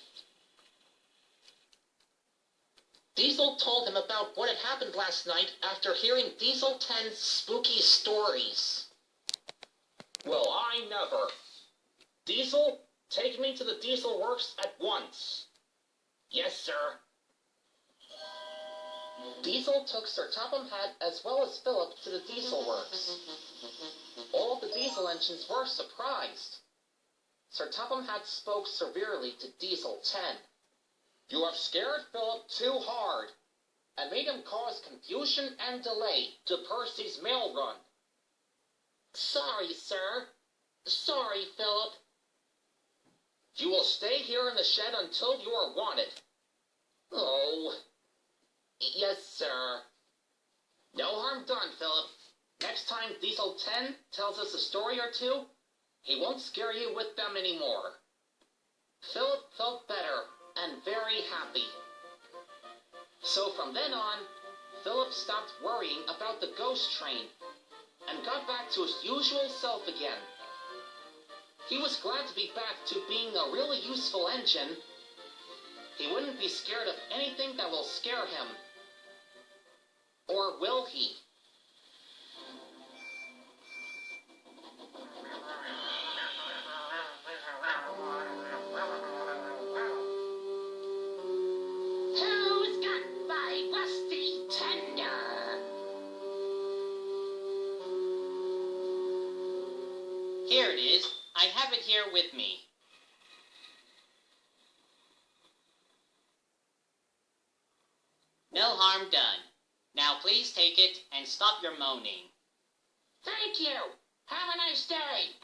Speaker 16: Diesel told him about what had happened last night after hearing Diesel 10's spooky stories. Well, I never. Diesel, take me to the Diesel Works at once. Yes, sir. Diesel took Sir Topham Hatt as well as Philip to the Diesel Works. All of the diesel engines were surprised. Sir Topham Hatt spoke severely to Diesel 10. You have scared Philip too hard, and made him cause confusion and delay to Percy's mail run. Sorry, sir. Sorry, Philip. You will stay here in the shed until you are wanted. Oh. Yes, sir. No harm done, Philip. Next time Diesel 10 tells us a story or two, he won't scare you with them anymore. Philip felt better and very happy. So from then on, Philip stopped worrying about the ghost train and got back to his usual self again. He was glad to be back to being a really useful engine. He wouldn't be scared of anything that will scare him. Or will he? Who's got my rusty tender?
Speaker 18: Here it is. I have it here with me. No harm done. Now please take it and stop your moaning.
Speaker 16: Thank you. Have a nice day.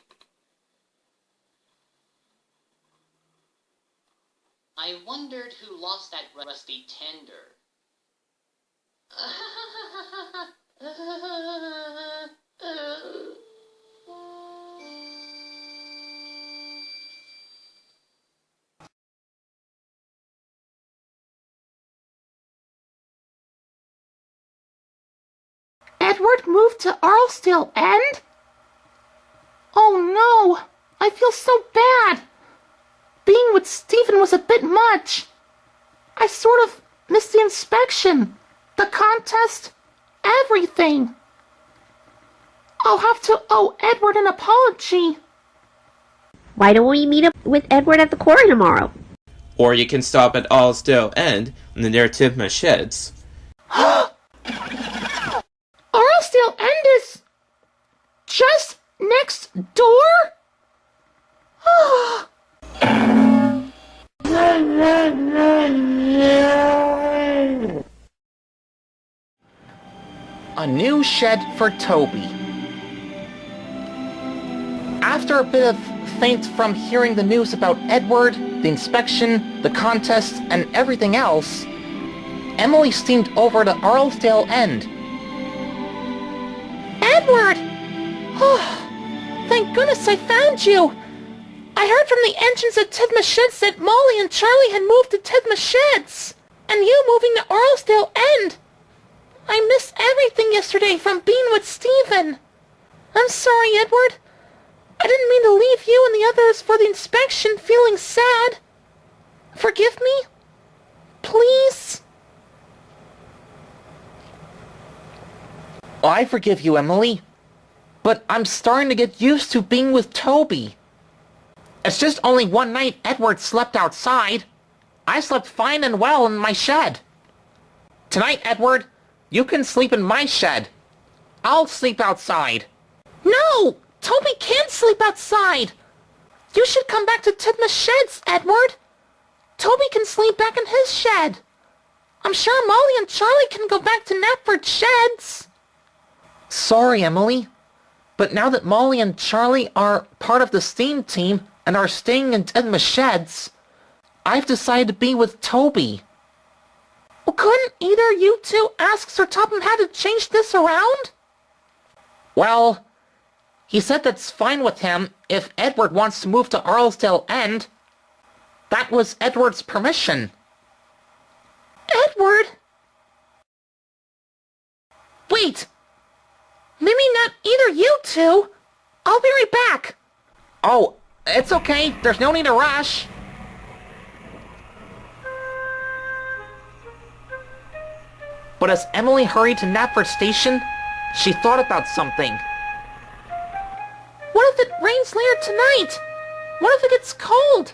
Speaker 18: I wondered who lost that rusty tender.
Speaker 9: Edward moved to Arlesdale End? Oh no, I feel so bad. Being with Stephen was a bit much. I sort of missed the inspection, the contest, everything. I'll have to owe Edward an apology.
Speaker 10: Why don't we meet up with Edward at the quarry tomorrow?
Speaker 15: Or you can stop at Allsdale End near Tidma Sheds.
Speaker 9: Arlesdale End is just next door?
Speaker 1: A new shed for Toby. After a bit of faint from hearing the news about Edward, the inspection, the contest, and everything else, Emily steamed over to Arlesdale End.
Speaker 9: Edward! Oh, thank goodness I found you! I heard from the engines at Tidma Sheds that Molly and Charlie had moved to Tidma Sheds, and you moving to Arlesdale End. I missed everything yesterday from being with Stephen. I'm sorry, Edward. I didn't mean to leave you and the others for the inspection feeling sad. Forgive me? Please?
Speaker 1: I forgive you, Emily. But I'm starting to get used to being with Toby. It's just only one night Edward slept outside. I slept fine and well in my shed. Tonight, Edward, you can sleep in my shed. I'll sleep outside.
Speaker 9: No! Toby can't sleep outside! You should come back to Tidma Sheds, Edward. Toby can sleep back in his shed. I'm sure Molly and Charlie can go back to Knapford Sheds.
Speaker 1: Sorry, Emily. But now that Molly and Charlie are part of the STEAM team, and are staying in Edma's sheds, I've decided to be with Toby.
Speaker 9: Well, couldn't either you two ask Sir Topham Hatt to change this around?
Speaker 1: Well, he said that's fine with him if Edward wants to move to Arlesdale End. That was Edward's permission.
Speaker 9: Edward? Wait! Maybe not either you two. I'll be right back.
Speaker 1: Oh, it's okay. There's no need to rush. But as Emily hurried to Knapford Station, she thought about something.
Speaker 9: What if it rains later tonight? What if it gets cold?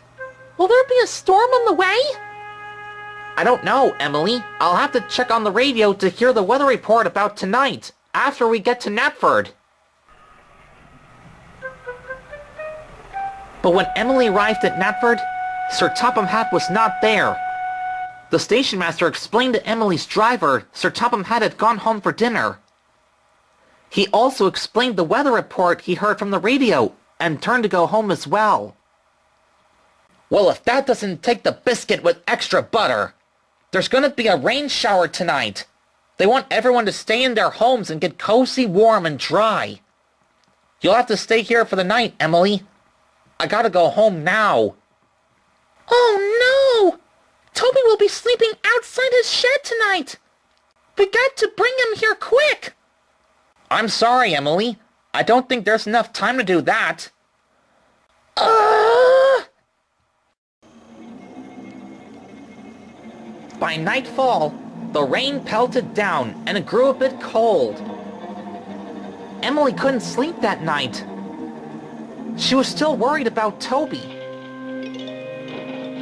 Speaker 9: Will there be a storm on the way?
Speaker 1: I don't know, Emily. I'll have to check on the radio to hear the weather report about tonight, after we get to Knapford. But when Emily arrived at Knapford, Sir Topham Hatt was not there. The station master explained to Emily's driver Sir Topham Hatt had gone home for dinner. He also explained the weather report he heard from the radio and turned to go home as well. Well, if that doesn't take the biscuit with extra butter. There's gonna be a rain shower tonight. They want everyone to stay in their homes and get cozy, warm, and dry. You'll have to stay here for the night, Emily. I gotta go home now.
Speaker 9: Oh no! Toby will be sleeping outside his shed tonight. We got to bring him here quick.
Speaker 1: I'm sorry, Emily. I don't think there's enough time to do that. By nightfall, the rain pelted down and it grew a bit cold. Emily couldn't sleep that night. She was still worried about Toby.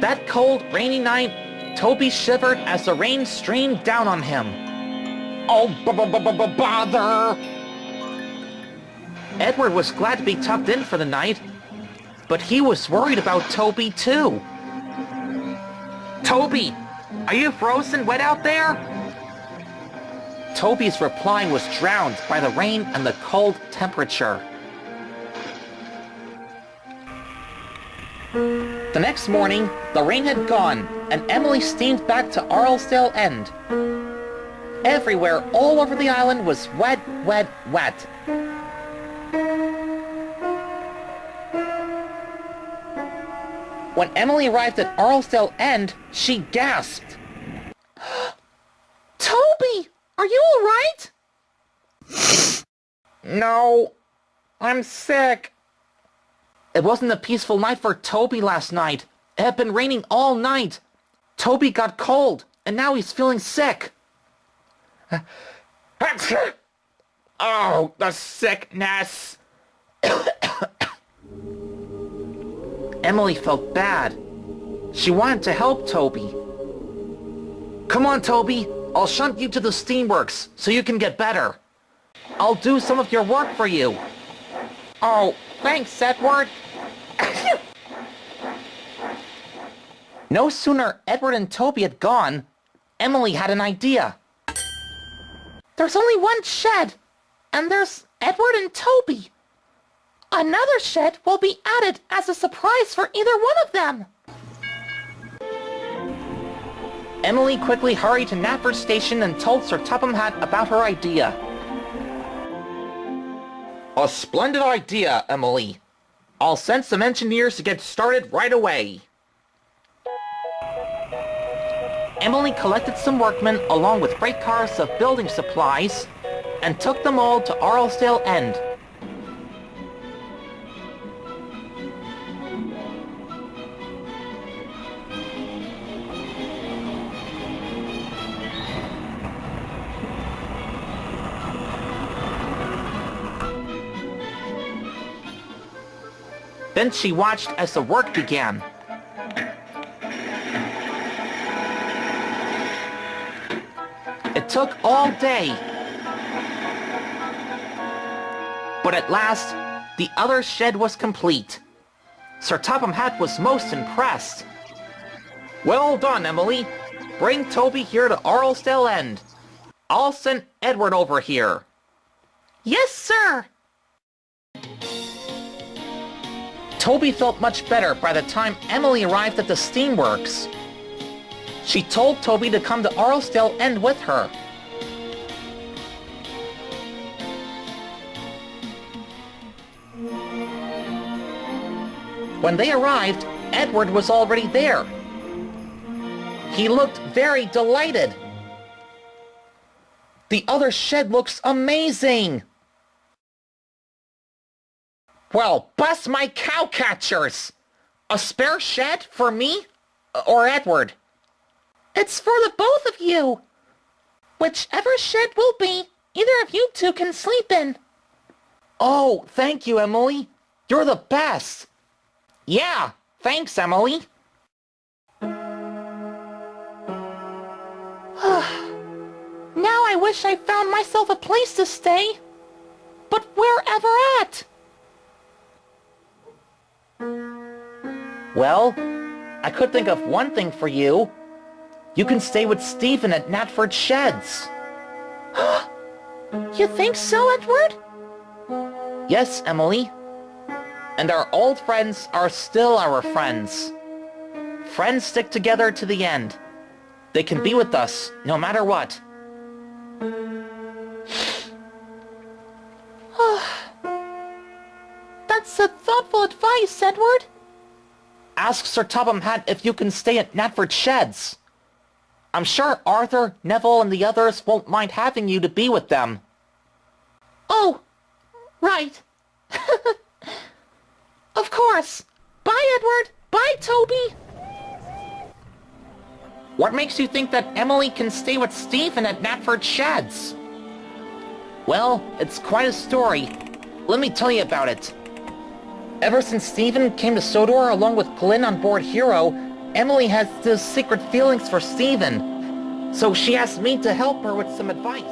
Speaker 1: That cold, rainy night, Toby shivered as the rain streamed down on him. Oh, bother! Edward was glad to be tucked in for the night, but he was worried about Toby too. Toby, are you frozen wet out there? Toby's reply was drowned by the rain and the cold temperature. The next morning, the rain had gone, and Emily steamed back to Arlesdale End. Everywhere, all over the island, was wet, wet, wet. When Emily arrived at Arlesdale End, she gasped.
Speaker 9: Toby, are you all right?
Speaker 1: No, I'm sick. It wasn't a peaceful night for Toby last night. It had been raining all night. Toby got cold, and now he's feeling sick. Oh, the sickness. Emily felt bad. She wanted to help Toby. Come on, Toby. I'll shunt you to the steamworks so you can get better. I'll do some of your work for you. Oh, thanks, Edward. No sooner Edward and Toby had gone, Emily had an idea.
Speaker 9: There's only one shed, and there's Edward and Toby. Another shed will be added as a surprise for either one of them.
Speaker 1: Emily quickly hurried to Knapford Station and told Sir Topham Hatt about her idea. A splendid idea, Emily. I'll send some engineers to get started right away. Emily collected some workmen along with freight cars of building supplies and took them all to Arlesdale End. Then she watched as the work began. It took all day. But at last, the other shed was complete. Sir Topham Hatt was most impressed. Well done, Emily. Bring Toby here to Arlesdale End. I'll send Edward over here.
Speaker 9: Yes, sir.
Speaker 1: Toby felt much better by the time Emily arrived at the Steamworks. She told Toby to come to Arlesdale End with her. When they arrived, Edward was already there. He looked very delighted. The other shed looks amazing! Well, bless my cowcatchers! A spare shed for me? Or Edward?
Speaker 9: It's for the both of you. Whichever shed will be, either of you two can sleep in.
Speaker 1: Oh, thank you, Emily. You're the best. Yeah, thanks, Emily.
Speaker 9: Now I wish I found myself a place to stay. But wherever at?
Speaker 1: Well, I could think of one thing for you. You can stay with Stephen at Natford Sheds.
Speaker 9: You think so, Edward?
Speaker 1: Yes, Emily. And our old friends are still our friends. Friends stick together to the end. They can be with us, no matter what.
Speaker 9: That's a thoughtful advice, Edward.
Speaker 1: Ask Sir Topham Hatt if you can stay at Natford Sheds. I'm sure Arthur, Neville, and the others won't mind having you to be with them.
Speaker 9: Oh, right. Of course. Bye, Edward. Bye, Toby.
Speaker 1: What makes you think that Emily can stay with Stephen at Natford Sheds? Well, it's quite a story. Let me tell you about it. Ever since Stephen came to Sodor along with Glynn on board Hero, Emily has these secret feelings for Stephen. So she asked me to help her with some advice.